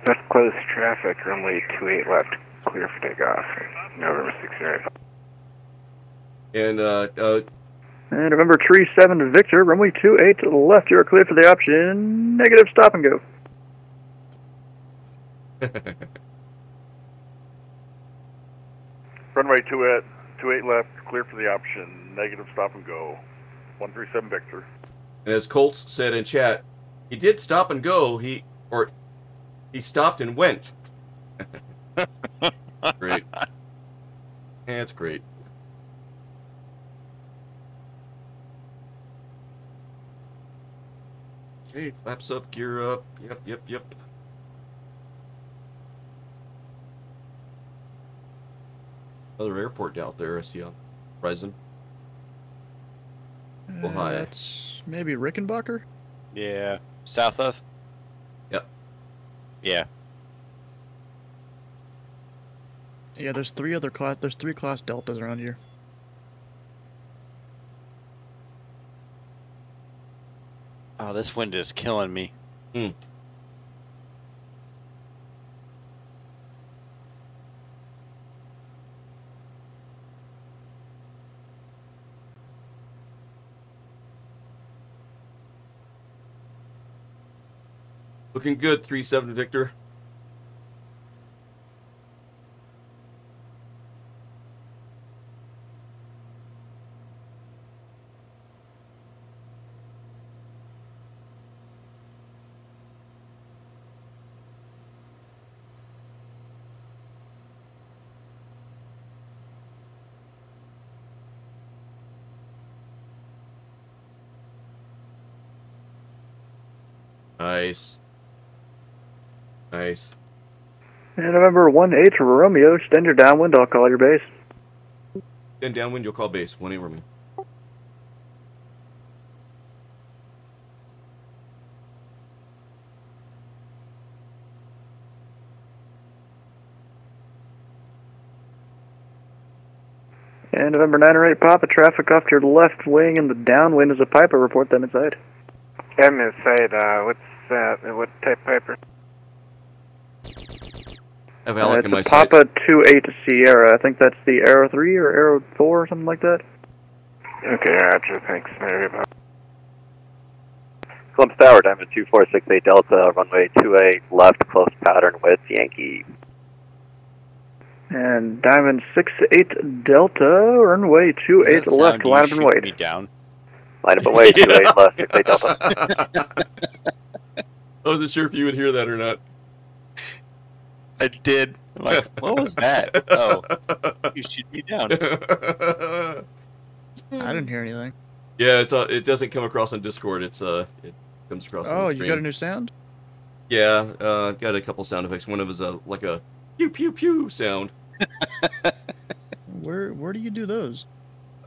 Left close traffic, runway 28 left, clear for takeoff. November 608 Papa. And November 37 Victor, runway 28 to the left, you're clear for the option, negative stop and go. Runway 28 left, clear for the option, negative stop and go. 137 Victor. And as Colts said in chat, he did stop and go. He stopped and went. Great. That's great. Hey, flaps up, gear up. Yep. Another airport out there, I see on horizon. Well, hi. That's maybe Rickenbacker? Yeah. South of? Yep. Yeah. Yeah, there's 3 class deltas around here. Oh, this wind is killing me. Looking good, 37 Victor. Nice. And November 18 Romeo, extend your downwind, I'll call your base. Then downwind, you'll call base. 18 Romeo. And November 908 Papa, traffic off to your left wing in the downwind is a Piper, report them inside. I'm inside, what's that? What type Piper? I have Alec in my sights. Papa 28 Sierra. I think that's the Arrow 3 or Arrow 4 or something like that. Okay, roger. Thanks, Mary. Columbus Tower, Diamond 2468 Delta, runway 28 left, close pattern with Yankee. And Diamond 68 Delta, runway 28 left, line up and wait. Me down. Line up and wait, 28 left, 68 Delta. I wasn't sure if you would hear that or not. I did. I'm like, what was that? Oh, you shoot me down. I didn't hear anything. Yeah, it doesn't come across on Discord. It comes across. Oh, on the you stream. got a new sound? Yeah, got a couple sound effects. One of them is like a pew pew pew sound. Where do you do those?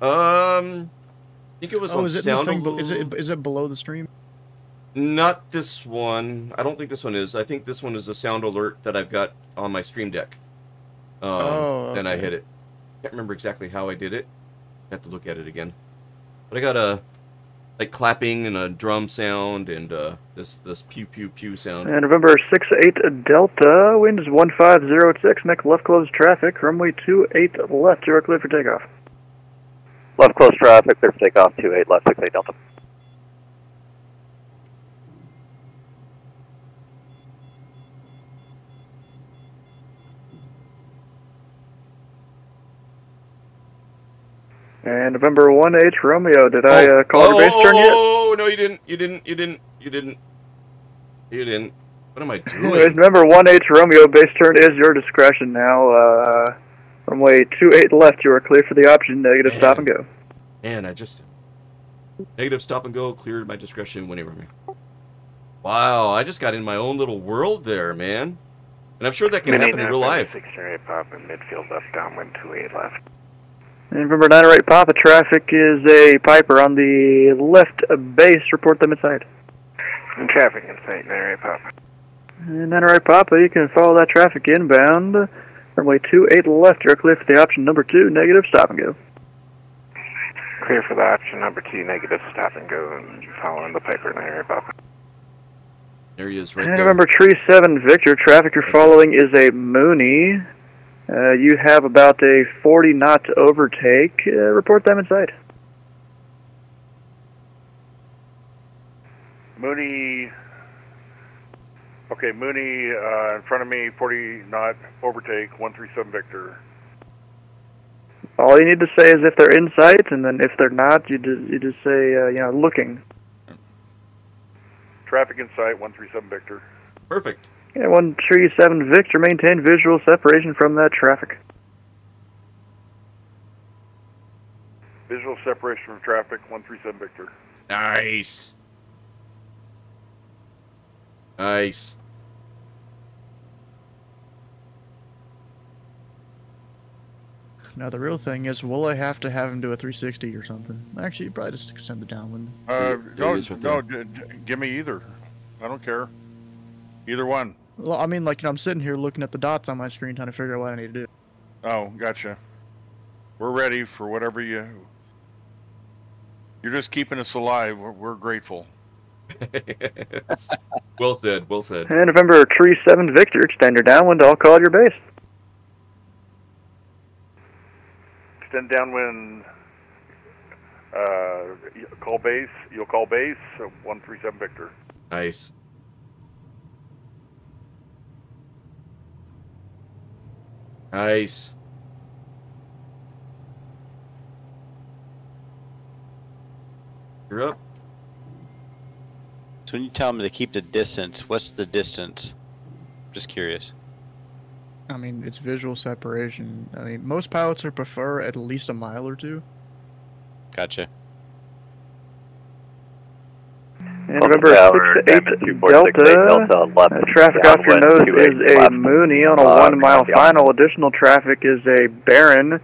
I think it was on is it sound. in the thing? Is it below the stream? Not this one. I don't think this one is. I think this one is a sound alert that I've got on my stream deck. Okay. And I hit it. Can't remember exactly how I did it. I have to look at it again. But I got a like clapping and a drum sound and this pew pew pew sound. And November 68 Delta, wind is 1506, make left close traffic, runway 28 left, you're clear for takeoff. Left close traffic, clear for takeoff, 28 left, 68 Delta. And November 1H Romeo, did I call your base turn yet? Oh, no, you didn't. You didn't. What am I doing? Anyways, November 1H Romeo, base turn is your discretion now. Runway 28 left, you are clear for the option, negative stop and go. Man, I just... Negative stop and go, cleared my discretion whenever. Wow, I just got in my own little world there, man. And I'm sure that can happen in real life. 608 Pop in midfield left, downwind 28 left. And November 908 Papa, traffic is a Piper on the left base, report them inside. And traffic in sight, 908 Papa. And 908 Papa, you can follow that traffic inbound. Runway 28 left, you're clear for the option number 2, negative stop and go. Clear for the option number 2, negative stop and go, and following the Piper, 908 Papa. There he is, right And there. November 37 Victor, traffic you're following is a Mooney. You have about a 40 knot overtake. Report them inside. Mooney. Okay, Mooney in front of me, 40 knot overtake, 137 Victor. All you need to say is if they're in sight, and then if they're not, you just say, looking. Traffic in sight, 137 Victor. Perfect. Yeah, 137 Victor, maintain visual separation from that traffic. Visual separation from traffic, 137 Victor. Nice. Nice. Now the real thing is, will I have to have him do a 360 or something? Actually, probably just extend the downwind. Give me either. I don't care. Either one. Well, I mean, like, I'm sitting here looking at the dots on my screen trying to figure out what I need to do. Oh, gotcha. We're ready for whatever you're just keeping us alive. We're grateful. Well said, well said. And November 37 Victor, extend your downwind, I'll call your base. Extend downwind, call base, you'll call base, 137 Victor. Nice. Nice. You're up. So when you tell them to keep the distance, what's the distance? Just curious. I mean, it's visual separation. I mean, most pilots would prefer at least a mile or two. Gotcha. And November 68 Delta, traffic off your nose is a Mooney on a 1 mile final. Additional traffic is a Baron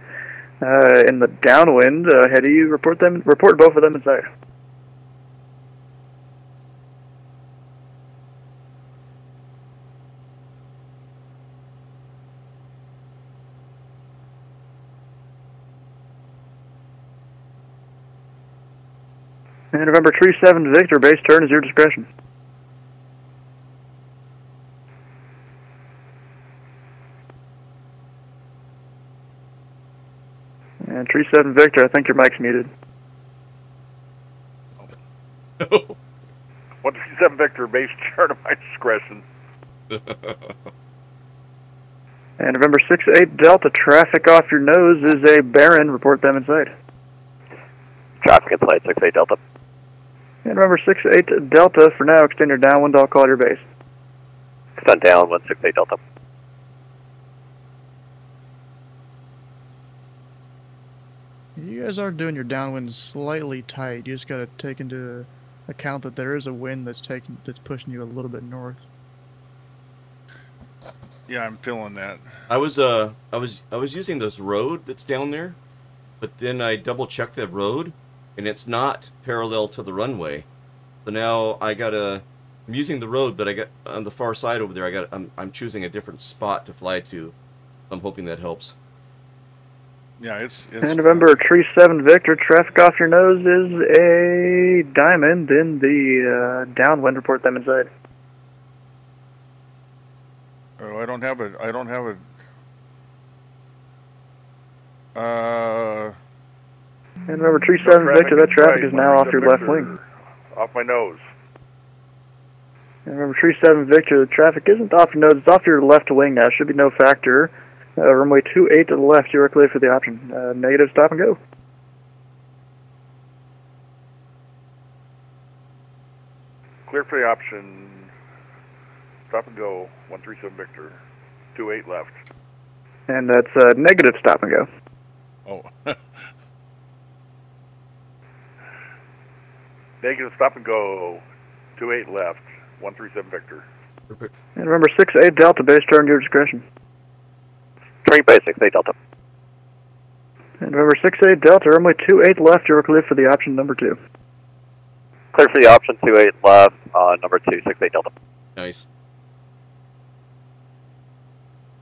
in the downwind. Ahead of you, report both of them inside. And November 37 Victor, base turn is your discretion. And 37 Victor, I think your mic's muted. 137 Victor, base chart of my discretion. And November 6-8 Delta, traffic off your nose is a Baron. Report them inside. Traffic inside 6-8 Delta. And November 6-8 Delta, for now, extend your downwind, I'll call your base. Extend downwind 6-8 Delta. You guys are doing your downwind slightly tight. You just got to take into account that there is a wind that's pushing you a little bit north. Yeah, I'm feeling that. I was using this road that's down there, but then I double checked that road, and it's not parallel to the runway. So now I'm using the road, but I got on the far side over there. I'm choosing a different spot to fly to. I'm hoping that helps. Yeah, it's And November 37 Victor, traffic off your nose is a Diamond in the downwind. Report them inside. Oh, I don't have a. And November 37 Victor, that traffic is now off your left wing. Off my nose. And remember, 37 Victor, the traffic isn't off your nose, it's off your left wing now. Should be no factor. Runway 28 to the left, you are clear for the option. Negative, stop and go. Clear for the option. Stop and go. 137 Victor. 28 left. And that's negative, stop and go. Oh. Negative, stop and go. 28 left. 137 Victor. Perfect. And remember, 6-8 Delta, base turn your discretion. Turning base 6-8 Delta. And remember, 6-8 Delta, runway 28 left, you are clear for the option number 2. Clear for the option 28 left, number 2, 6-8 Delta. Nice.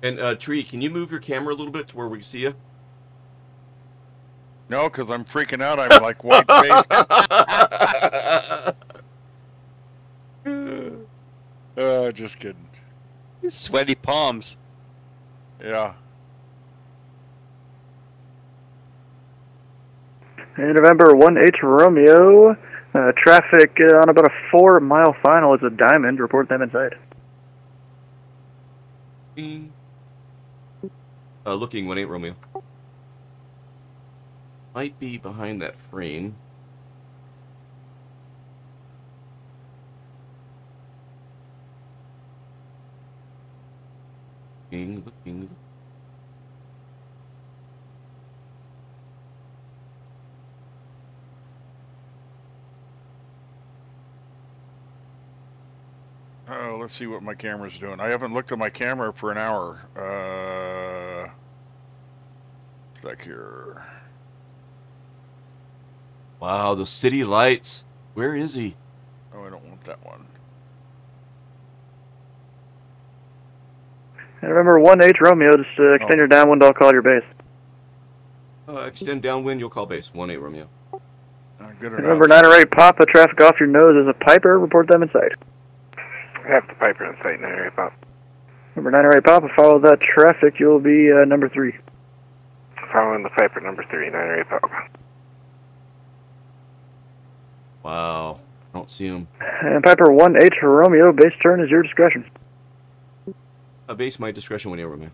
And Tree, can you move your camera a little bit to where we can see you? No, because I'm freaking out. I'm like white faced. Just kidding. Sweaty palms. Yeah. And November 1-8 Romeo, traffic on about a 4-mile final is a Diamond. Report them inside. Looking 1-8 Romeo. Might be behind that frame. Looking. Oh, let's see what my camera's doing. I haven't looked at my camera for an hour. Back here. Wow, those city lights. Where is he? Oh, I don't want that one. And remember, 1-8 Romeo, just extend your downwind, I'll call your base. Extend downwind, you'll call base. 1-8 Romeo. Good enough. Remember, 908 Papa, traffic off your nose is a Piper. Report them inside. I have the Piper in sight, 908 Papa. Number 908 Papa, follow that traffic, you'll be number 3. Following the Piper, number 3, 908 Papa. Wow, I don't see him. And Piper 1-8 Romeo, base turn is your discretion. Base my discretion 1-8 Romeo.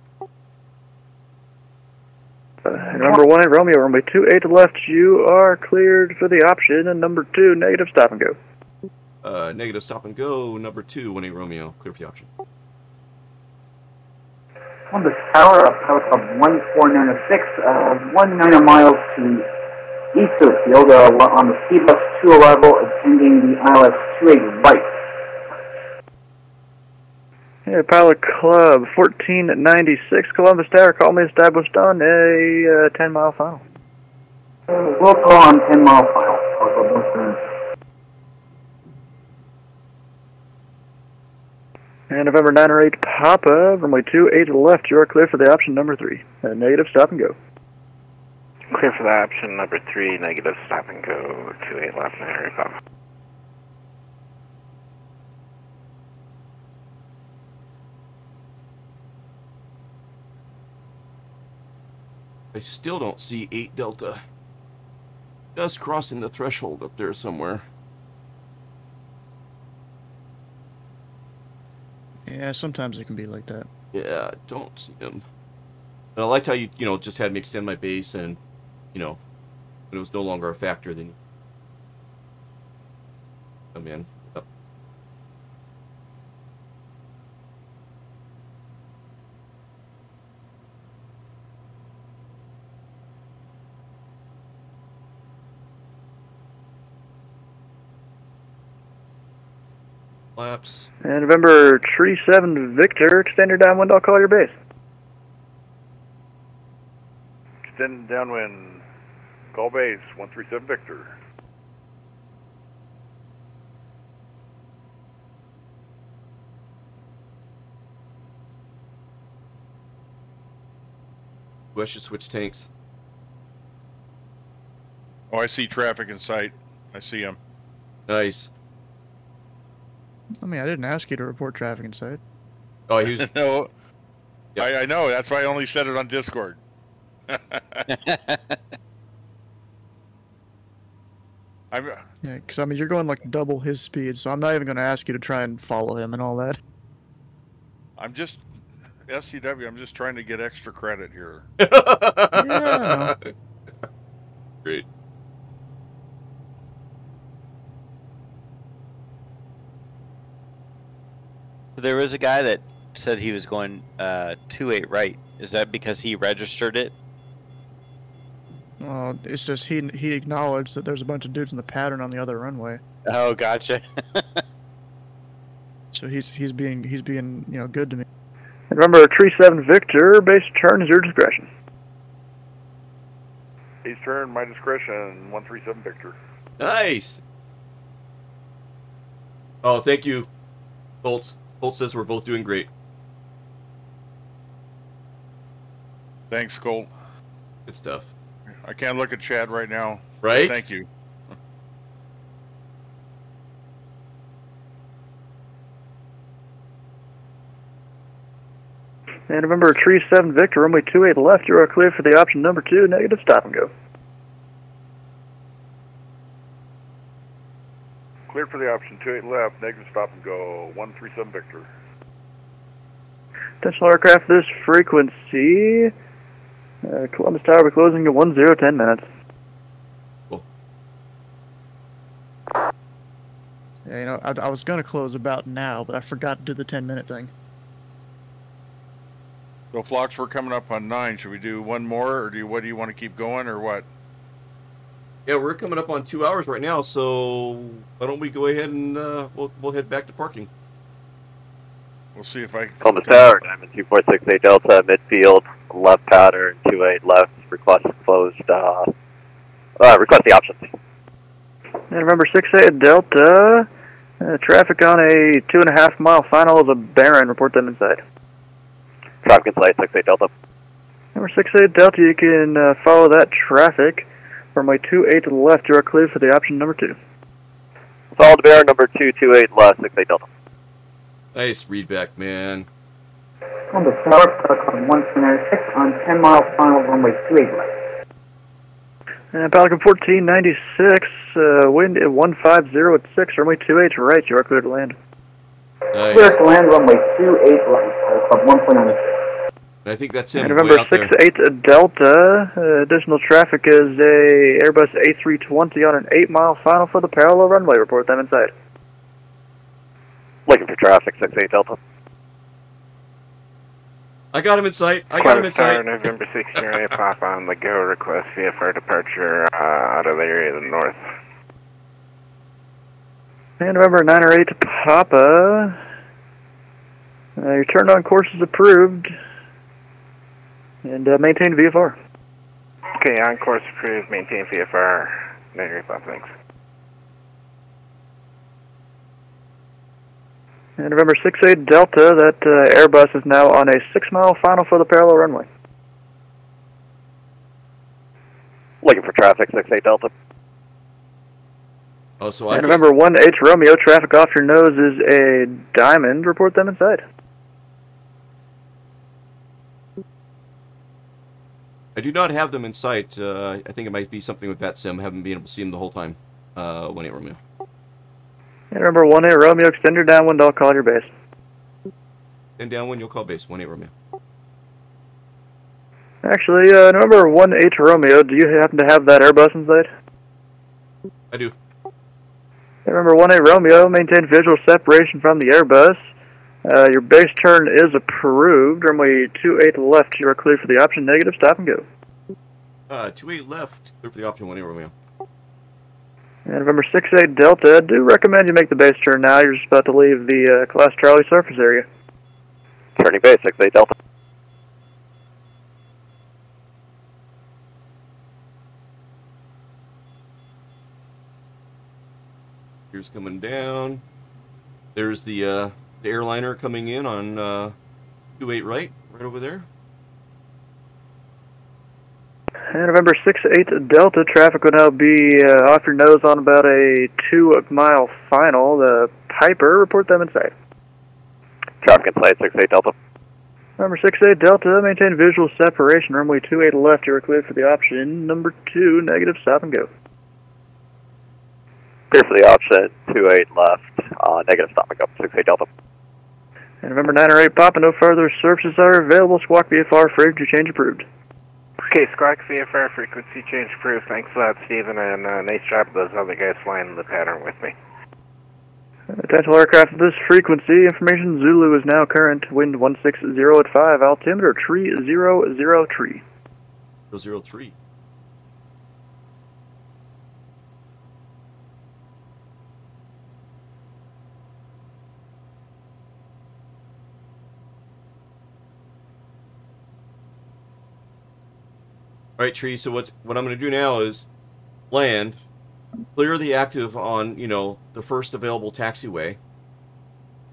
Number 1-8 Romeo, runway 28 left, you are cleared for the option, and number 2, negative, stop and go. Negative, stop and go, number 2, 1-8 Romeo, clear for the option. On this tower, a pilot of 14906, 19 miles to east of the field, on the C-Bus 2 arrival, attending the ILS 28 right. Yeah, Pilot Club 1496, Columbus Tower, call me established on a 10-mile final. We'll call on 10-mile final. And November 908 Papa, runway 28 to the left, you are clear for the option number 3. Negative, stop and go. Clear for the option number 3, negative, stop and go, 28 left, 908 Papa. I still don't see 8 Delta. Just crossing the threshold up there somewhere. Yeah, sometimes it can be like that. Yeah, I don't see him. And I liked how you just had me extend my base, and when it was no longer a factor, then you come in. Yep. Laps. And November Tree 7 Victor, extend your downwind, I'll call your base. Extend downwind. Call base, 137 Victor. I should switch tanks. Oh, I see traffic in sight. I see him. Nice. I mean, I didn't ask you to report traffic in sight. Oh, he was... No. Yep. I know. That's why I only said it on Discord. Yeah, because I mean, you're going like double his speed, so I'm not even going to ask you to try and follow him and all that. I'm just SCW. I'm just trying to get extra credit here. Yeah, I know. Great. There was a guy that said he was going 28 right. Is that because he registered it? Well, it's just he acknowledged that there's a bunch of dudes in the pattern on the other runway. Oh, gotcha. So he's being good to me. And remember, Tree 7 Victor, base turn is your discretion. Base turn, my discretion, 137 Victor. Nice. Oh, thank you, Bolt. Bolt says we're both doing great. Thanks, Colt. Good stuff. I can't look at chat right now. Right? Thank you. And remember, Tree 7 Victor, runway 28 left, you are clear for the option number 2, negative stop and go. Clear for the option 28 left, negative stop and go, 137 Victor. Potential aircraft this frequency. Columbus Tower will be closing at 10 minutes. Cool. Yeah, I was going to close about now, but I forgot to do the 10-minute thing. So, Phlox, we're coming up on 9. Should we do one more, or what do you want to keep going, or what? Yeah, we're coming up on 2 hours right now, so why don't we go ahead and we'll head back to parking. We'll see if I... Columbus Tower, Diamond 2468 Delta, midfield, left pattern, 28 left, request closed, request the options. And remember, 68 Delta, traffic on a 2.5 mile final of a Baron, report them inside. Traffic inside, 68 Delta. Number 68 Delta, you can follow that traffic. Runway 28 to the left, you are clear for the option number 2. Follow the bear, number 228 left, 68 Delta. Nice readback, man. Columbus Tower, Pelican 1396 on 10 mile final, runway 28 left. And Pelican 1496, wind at 150 at 6, runway 28 to right, you are clear to land. Nice. Clear to land, runway 28 left, Club 1.96. I think that's him. And remember, 68 Delta, additional traffic is a Airbus A320 on an 8 mile final for the parallel runway. Report them inside. Looking for traffic, 68 Delta. I got him in sight. I got him in sight. November 16 pop on the go, request VFR departure out of the area to the north. And remember, 908 Papa, your turn on course is approved. And maintain VFR. Okay, on course approved, maintain VFR. 908 Papa, thanks. And remember, 68 Delta, that Airbus is now on a 6 mile final for the parallel runway. Looking for traffic, 68 Delta. Oh, so And remember, 1H Romeo, traffic off your nose is a Diamond. Report them inside. I do not have them in sight. I think it might be something with VATSIM. I haven't been able to see them the whole time. 1-8 Romeo. And remember, 1-8 Romeo, extend your downwind, I'll call your base. And downwind, you'll call base 18 Romeo. Actually, November 18 Romeo, do you happen to have that Airbus in sight? I do. Remember 18 Romeo, maintain visual separation from the Airbus. Your base turn is approved. Runway 28 left, you are clear for the option. Negative, stop and go. 28 left, clear for the option 18 Romeo. And November 68 Delta, I do recommend you make the base turn now. You're just about to leave the Class Charlie surface area. Turning base, 68 Delta. Here's coming down. There's the airliner coming in on 28 right over there. And November 68 Delta, traffic will now be off your nose on about a 2-mile final. The Piper, report them in sight. Traffic in sight, 68 Delta. Number 68 Delta, maintain visual separation. Runway 28 left, you are cleared for the option. Number 2, negative, stop and go. Clear for the option, 28 left, negative, stop and go, 68 Delta. And November 9 or 8 Papa, no further services are available. Squawk VFR, frequency change approved. Okay, Squawk VFR, frequency change approved. Thanks a lot, Stephen, and nice job of those other guys flying the pattern with me. Potential aircraft at this frequency. Information Zulu is now current. Wind 160 at 5. Altimeter 3003. 003. All right, Tree. So what I'm going to do now is land, clear the active on the first available taxiway,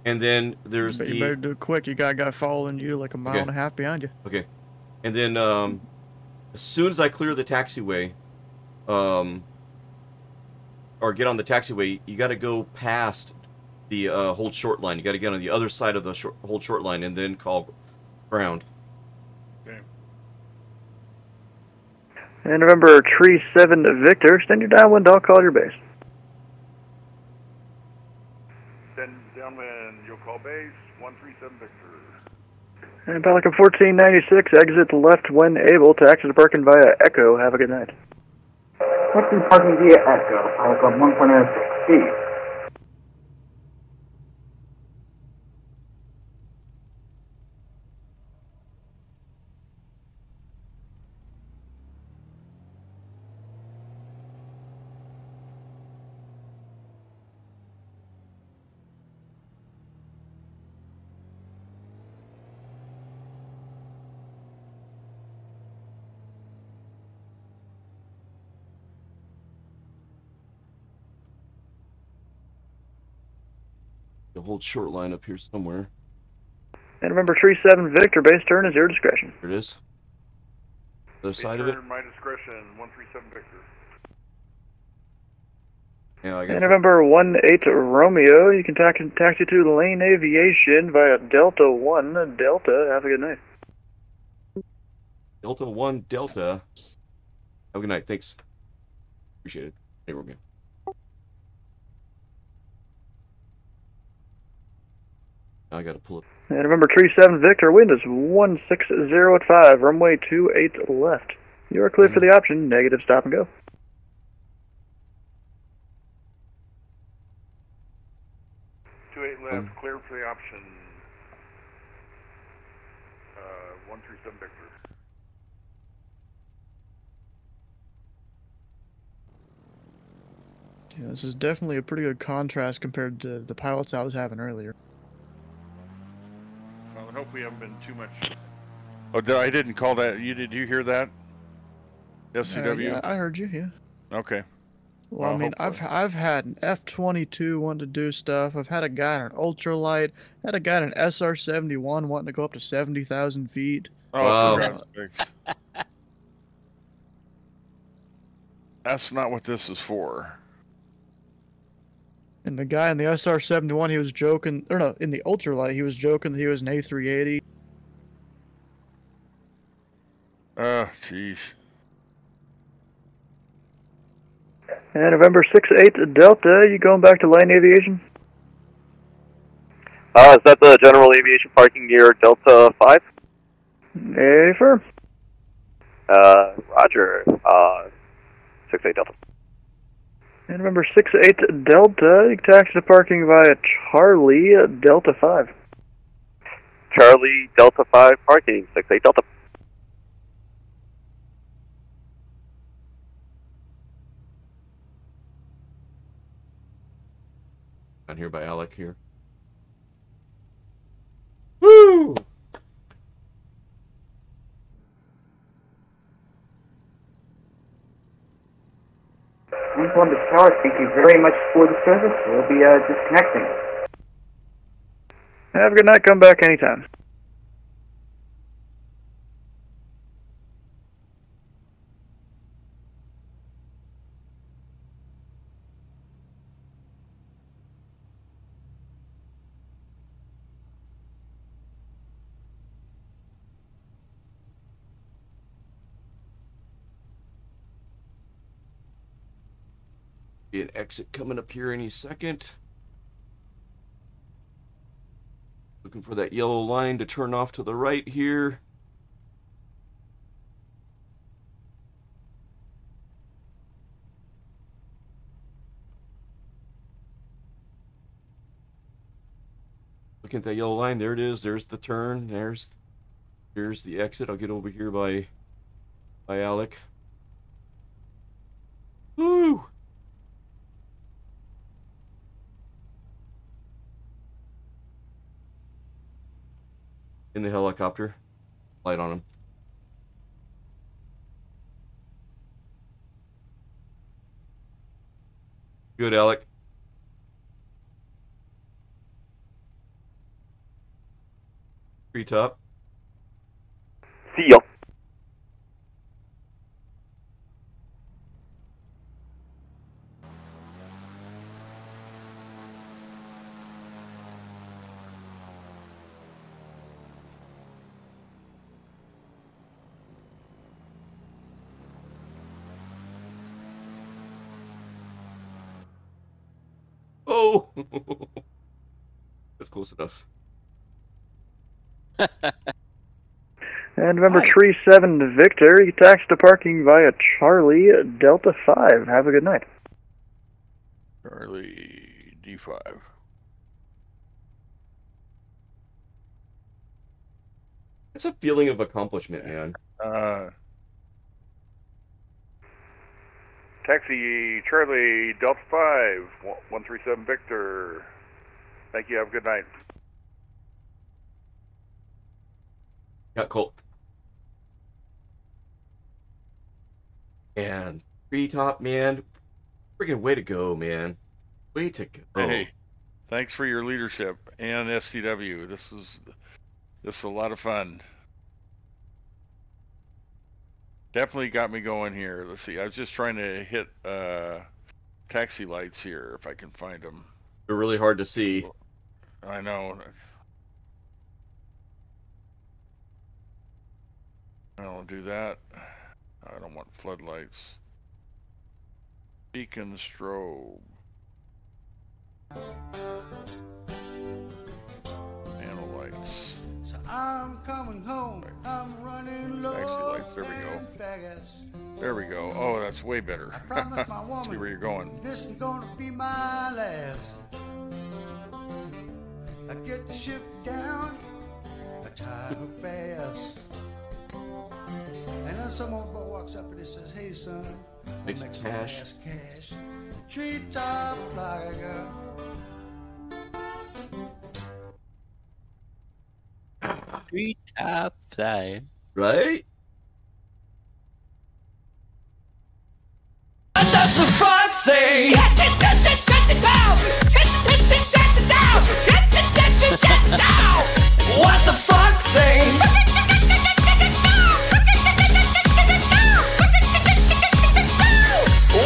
and then there's but you better do it quick. You got a guy following you like a mile and a half behind you. Okay, and then as soon as I clear the taxiway, or get on the taxiway, you got to go past the hold short line. You got to get on the other side of the hold short line, and then call ground. And November Tree 7 Victor, extend your downwind, I'll call your base. Then downwind, you'll call base, 137 Victor. And Pelican 1496, exit left when able, taxi to parking via Echo. Have a good night. Taxi parking via Echo, Pelican 1.06C. The hold short line up here somewhere. And remember, Tree 7 Victor, base turn is your discretion. There it is. Other Base side of it. My discretion, 137 Victor. Yeah, I got. And November 18 Romeo, you can taxi to Lane Aviation via Delta 1 Delta. Have a good night. Delta 1 Delta. Have a good night. Thanks. Appreciate it. Hey, Romeo. Now I gotta pull it. And remember, Tree 7 Victor, wind is 160 at 5, runway 28 left. You are clear for the option, negative, stop and go. Left, clear for the option. 137 Victor. Yeah, this is definitely a pretty good contrast compared to the pilots I was having earlier. Well, I hope we haven't been too much. Oh, I didn't call that. Did you hear that? FCW? Yeah, I heard you, yeah. Okay. Well, I mean, I've had an F-22 wanting to do stuff. I've had a guy in an ultralight. Had a guy in an SR-71 wanting to go up to 70,000 feet. Oh, wow. That's not what this is for. And the guy in the SR-71, he was joking, or no, in the ultralight, he was joking that he was an A380. Oh, jeez. And November 68 Delta, you going back to Lane Aviation? Is that the general aviation parking near Delta 5? Affirm. Roger. 68 Delta. And November 68 Delta, you can taxi to parking via Charlie Delta 5. Charlie Delta 5 parking, 68 Delta. Down here by Alec here. Woo! And Columbus Tower, thank you very much for the service. We'll be disconnecting. Have a good night. Come back anytime. Be an exit coming up here any second. Looking for that yellow line to turn off to the right here. Looking at that yellow line, there it is. There's the turn. Here's the exit. I'll get over here by Alec. Woo! In the helicopter. Light on him. Good, Alec. Treetop. See ya. Oh! That's close enough. And November 37 Victor, you can taxi to parking via Charlie Delta 5. Have a good night. Charlie D5. It's a feeling of accomplishment, man. Taxi Charlie Delta 5, 137 Victor. Thank you. Have a good night. Got Colt. And Treetop, man. Freaking way to go, man. Way to go. Hey, thanks for your leadership and SCW. This is a lot of fun. Definitely got me going here. Let's see. I was just trying to hit taxi lights here if I can find them. They're really hard to see. I know. I don't do that. I don't want floodlights. Beacon strobe. Panel lights. So I'm coming home. I'm running low. Taxi lights. There we go. There we go. Oh, that's way better. I promised my woman, see where you're going. This is gonna be my last. I get the ship down. I tie her fast. And then some old boy walks up and he says, "Hey son, make some cash. Treetop flyer." Treetop fly. Right? What does the frog say? What the frog say?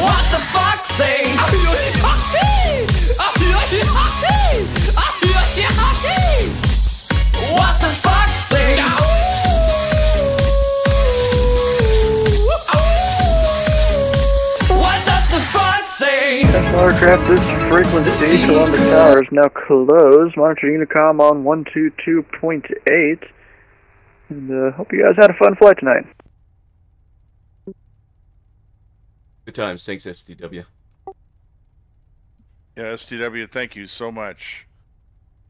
What the fuck say? What the fuck say? What does the fuck say? aircraft, this frequency, Columbus Tower is now closed. Monitor Unicom on 122.8. And hope you guys had a fun flight tonight. Good times. Thanks, SDW. Yeah, STW, thank you so much.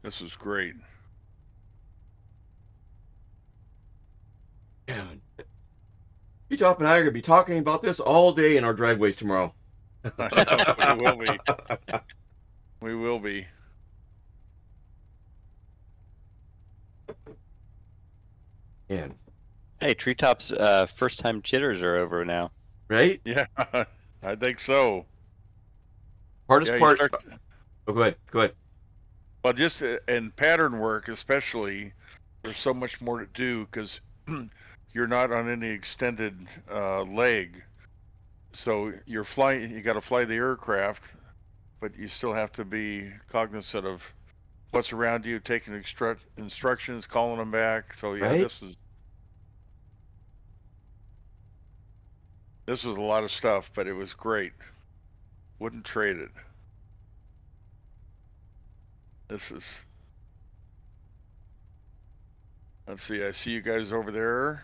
This was great. Yeah. T-Top and I are going to be talking about this all day in our driveways tomorrow. I know, we will be. We will be. Man. Hey, Treetop's first-time jitters are over now. Right? Yeah, I think so. Hardest part... Oh, go ahead. Go ahead. Well, just in pattern work especially, there's so much more to do because you're not on any extended leg. So you're flying, you got to fly the aircraft, but you still have to be cognizant of what's around you, taking instructions, calling them back. So yeah, right? This was a lot of stuff, but it was great. Wouldn't trade it. This is... Let's see, I see you guys over there.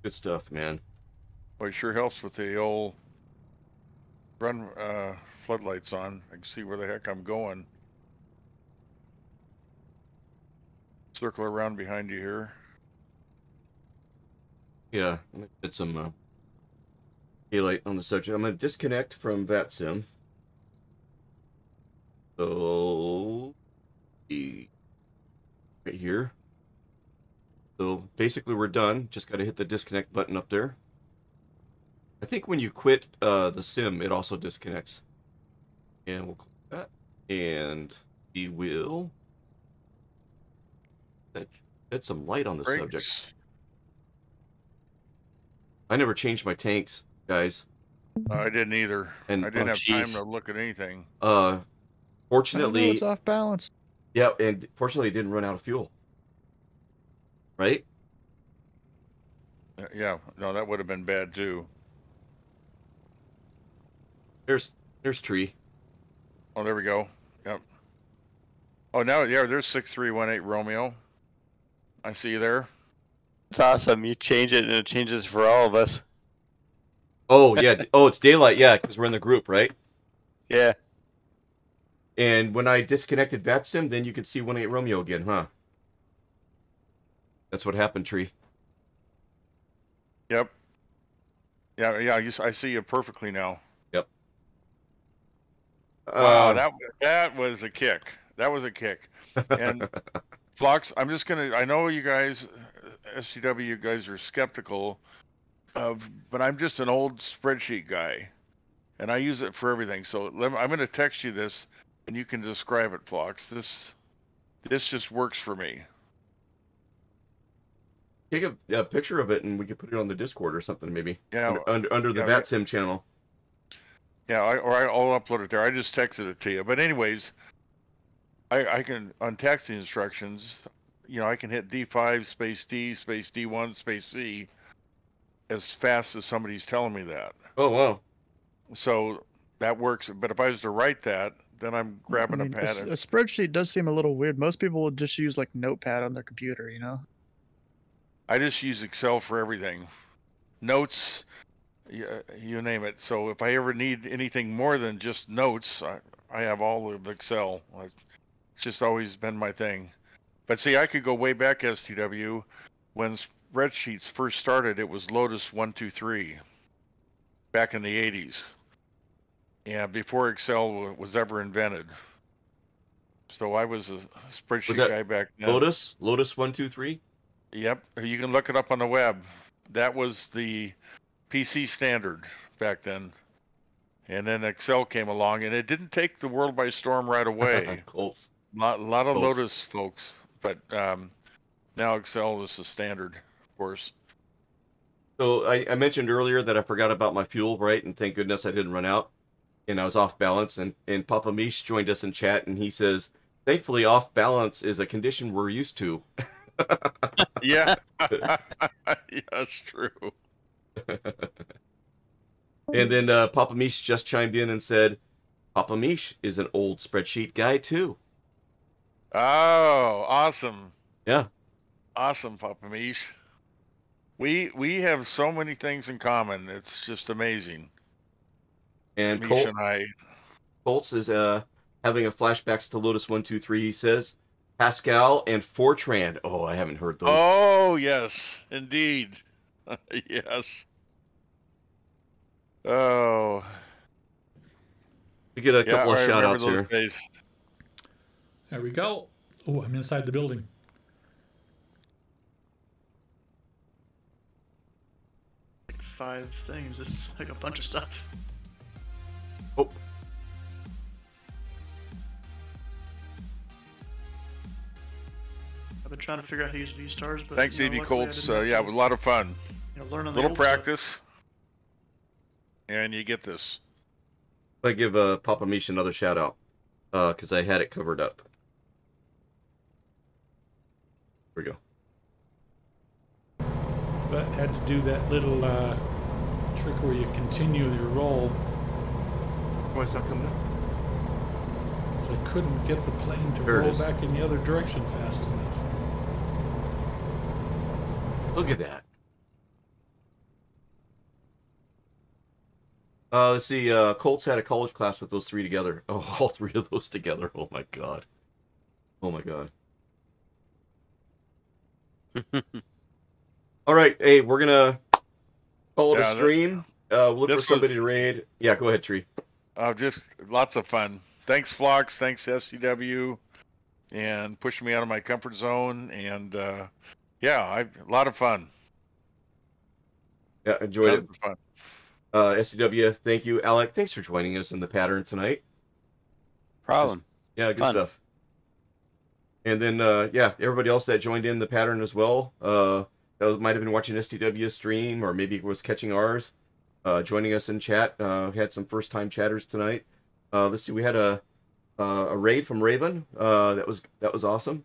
Good stuff, man. Well, it sure helps with the old run floodlights on. I can see where the heck I'm going. Circle around behind you here. Yeah, I'm going to get some daylight on the subject. I'm going to disconnect from VATSIM. So, right here. So basically we're done. Just got to hit the disconnect button up there. I think when you quit the sim, it also disconnects. And we'll click that. And we will shed some light on the subject. I never changed my tanks, guys. I didn't either. And I didn't have time to look at anything. Fortunately, it's off balance. Yeah, and fortunately, it didn't run out of fuel. Right? Yeah, no, that would have been bad too. There's tree. Oh, there we go. Yep. Oh, now, yeah, there's 6318 Romeo. I see you there. It's awesome. You change it and it changes for all of us. Oh, yeah. Oh, it's daylight. Yeah, because we're in the group, right? Yeah. And when I disconnected VATSIM, then you could see 18 Romeo again, huh? That's what happened, Tree. Yep. Yeah, I see you perfectly now. Yep. Wow, that was a kick. That was a kick. And Flox, I'm just gonna. I know you guys, SCW, you guys are skeptical of, but I'm just an old spreadsheet guy, and I use it for everything. So I'm gonna text you this, and you can describe it, Flox. This just works for me. Take a picture of it, and we could put it on the Discord or something, maybe. Yeah, under the VATSIM channel. Yeah, I'll upload it there. I just texted it to you. But anyways, I can, on taxi instructions, you know, I can hit D5 space D space D1 space C as fast as somebody's telling me that. Oh, wow. So that works. But if I was to write that, then I'm grabbing a pad. A spreadsheet does seem a little weird. Most people would just use like Notepad on their computer, you know? I just use Excel for everything. Notes, you name it. So if I ever need anything more than just notes, I have all of Excel. It's just always been my thing. But see, I could go way back, STW. When spreadsheets first started, it was Lotus 123 back in the 80s. Yeah, before Excel was ever invented. So I was a spreadsheet guy back then. Lotus 123? Yep, you can look it up on the web. That was the PC standard back then. And then Excel came along, and it didn't take the world by storm right away. Colts. A lot of Colts. Lotus folks, but now Excel is the standard, of course. So I mentioned earlier that I forgot about my fuel, right? And thank goodness I didn't run out. And I was off balance. And Papa Mish joined us in chat, and he says, thankfully, off balance is a condition we're used to. Yeah. Yeah, that's true. And then Papa Mish just chimed in and said, Papa Mish is an old spreadsheet guy too. Oh, awesome. Yeah. Awesome, Papa Mish. We have so many things in common. It's just amazing. And Mish and I. Colts is having a flashbacks to Lotus 123. He says Pascal and Fortran. Oh, I haven't heard those. Oh, yes, indeed. Yes. Oh. We get a couple of shout outs here. Days. There we go. Oh, I'm inside the building. Like 5 things. It's like a bunch of stuff. Oh. I've been trying to figure out how to use V-stars, but thanks, ED Colts. Yeah, it was a lot of fun. Learn on a little the old practice, stuff. and you get this. I give Papa Mish another shout out because I had it covered up. Here we go. But had to do that little trick where you continue your roll. Why is that coming up? So I couldn't get the plane to There it roll is. back in the other direction fast enough. Look at that. Let's see. Colts had a college class with those 3 together. Oh, all 3 of those together. Oh my god. Oh my god. All right. Hey, we're gonna call it a stream. We'll look for somebody to raid. Yeah, go ahead, Tree. Just lots of fun. Thanks, Phlox. Thanks, SCW, and pushing me out of my comfort zone. And yeah, a lot of fun. Yeah, enjoyed Tons it. of fun. SCW, thank you. Alec, thanks for joining us in the pattern tonight. Problem. Yeah, good Fun. stuff. And then, yeah, everybody else that joined in the pattern as well, might have been watching STW's stream or maybe was catching ours, joining us in chat. We had some first-time chatters tonight. Let's see, we had a raid from Raven. That was awesome.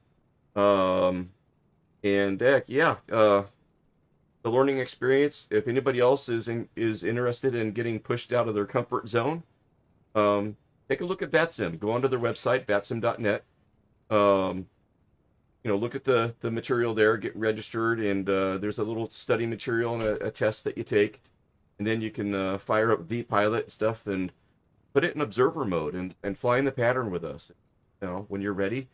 And yeah, the learning experience. If anybody else is interested in getting pushed out of their comfort zone, take a look at VATSIM. Go onto their website, vatsim.net. Look at the material there, get registered, and there's a little study material and a test that you take, and then you can fire up vPilot stuff and put it in observer mode and fly in the pattern with us. When you're ready,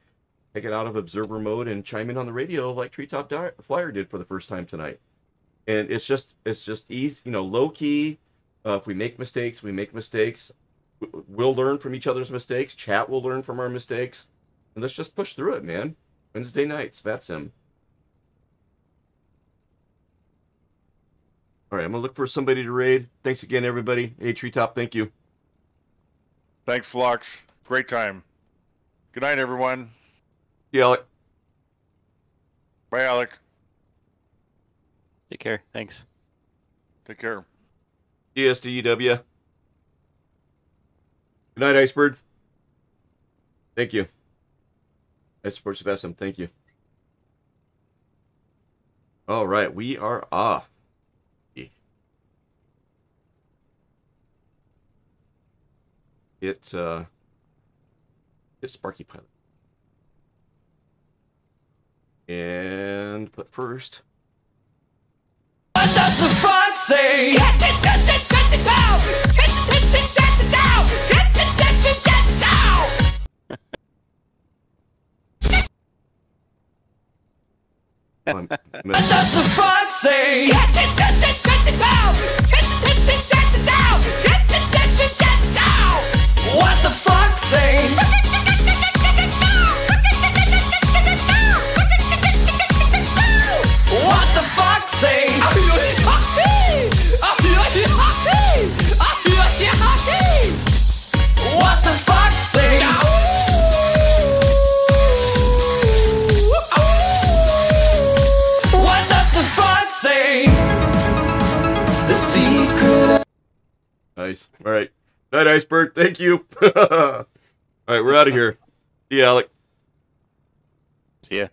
take it out of observer mode and chime in on the radio like Treetop Flyer did for the first time tonight. And it's just easy, low key. If we make mistakes, we make mistakes. We'll learn from each other's mistakes. Chat will learn from our mistakes. And let's just push through it, man. Wednesday nights, VATSIM. All right, I'm going to look for somebody to raid. Thanks again, everybody. Hey, Treetop, thank you. Thanks, Phlox. Great time. Good night, everyone. See you, Alec. Bye, Alec. Take care. Thanks. Take care. DSDEW. Good night, Icebird. Thank you. I support VATSIM. Thank you. All right, we are off. It's Sparky Pilot. But first, what does the frog say? Shut it down! Shut it down! Shut it down! What does the frog say? Shut it down! Shut it down! Shut it down! What the frog say? What the fuck say? What the fuck say? What does the fuck say? The secret. Nice. All right. Night, Iceberg. Thank you. All right, we're out of here. See ya, Alec. See ya.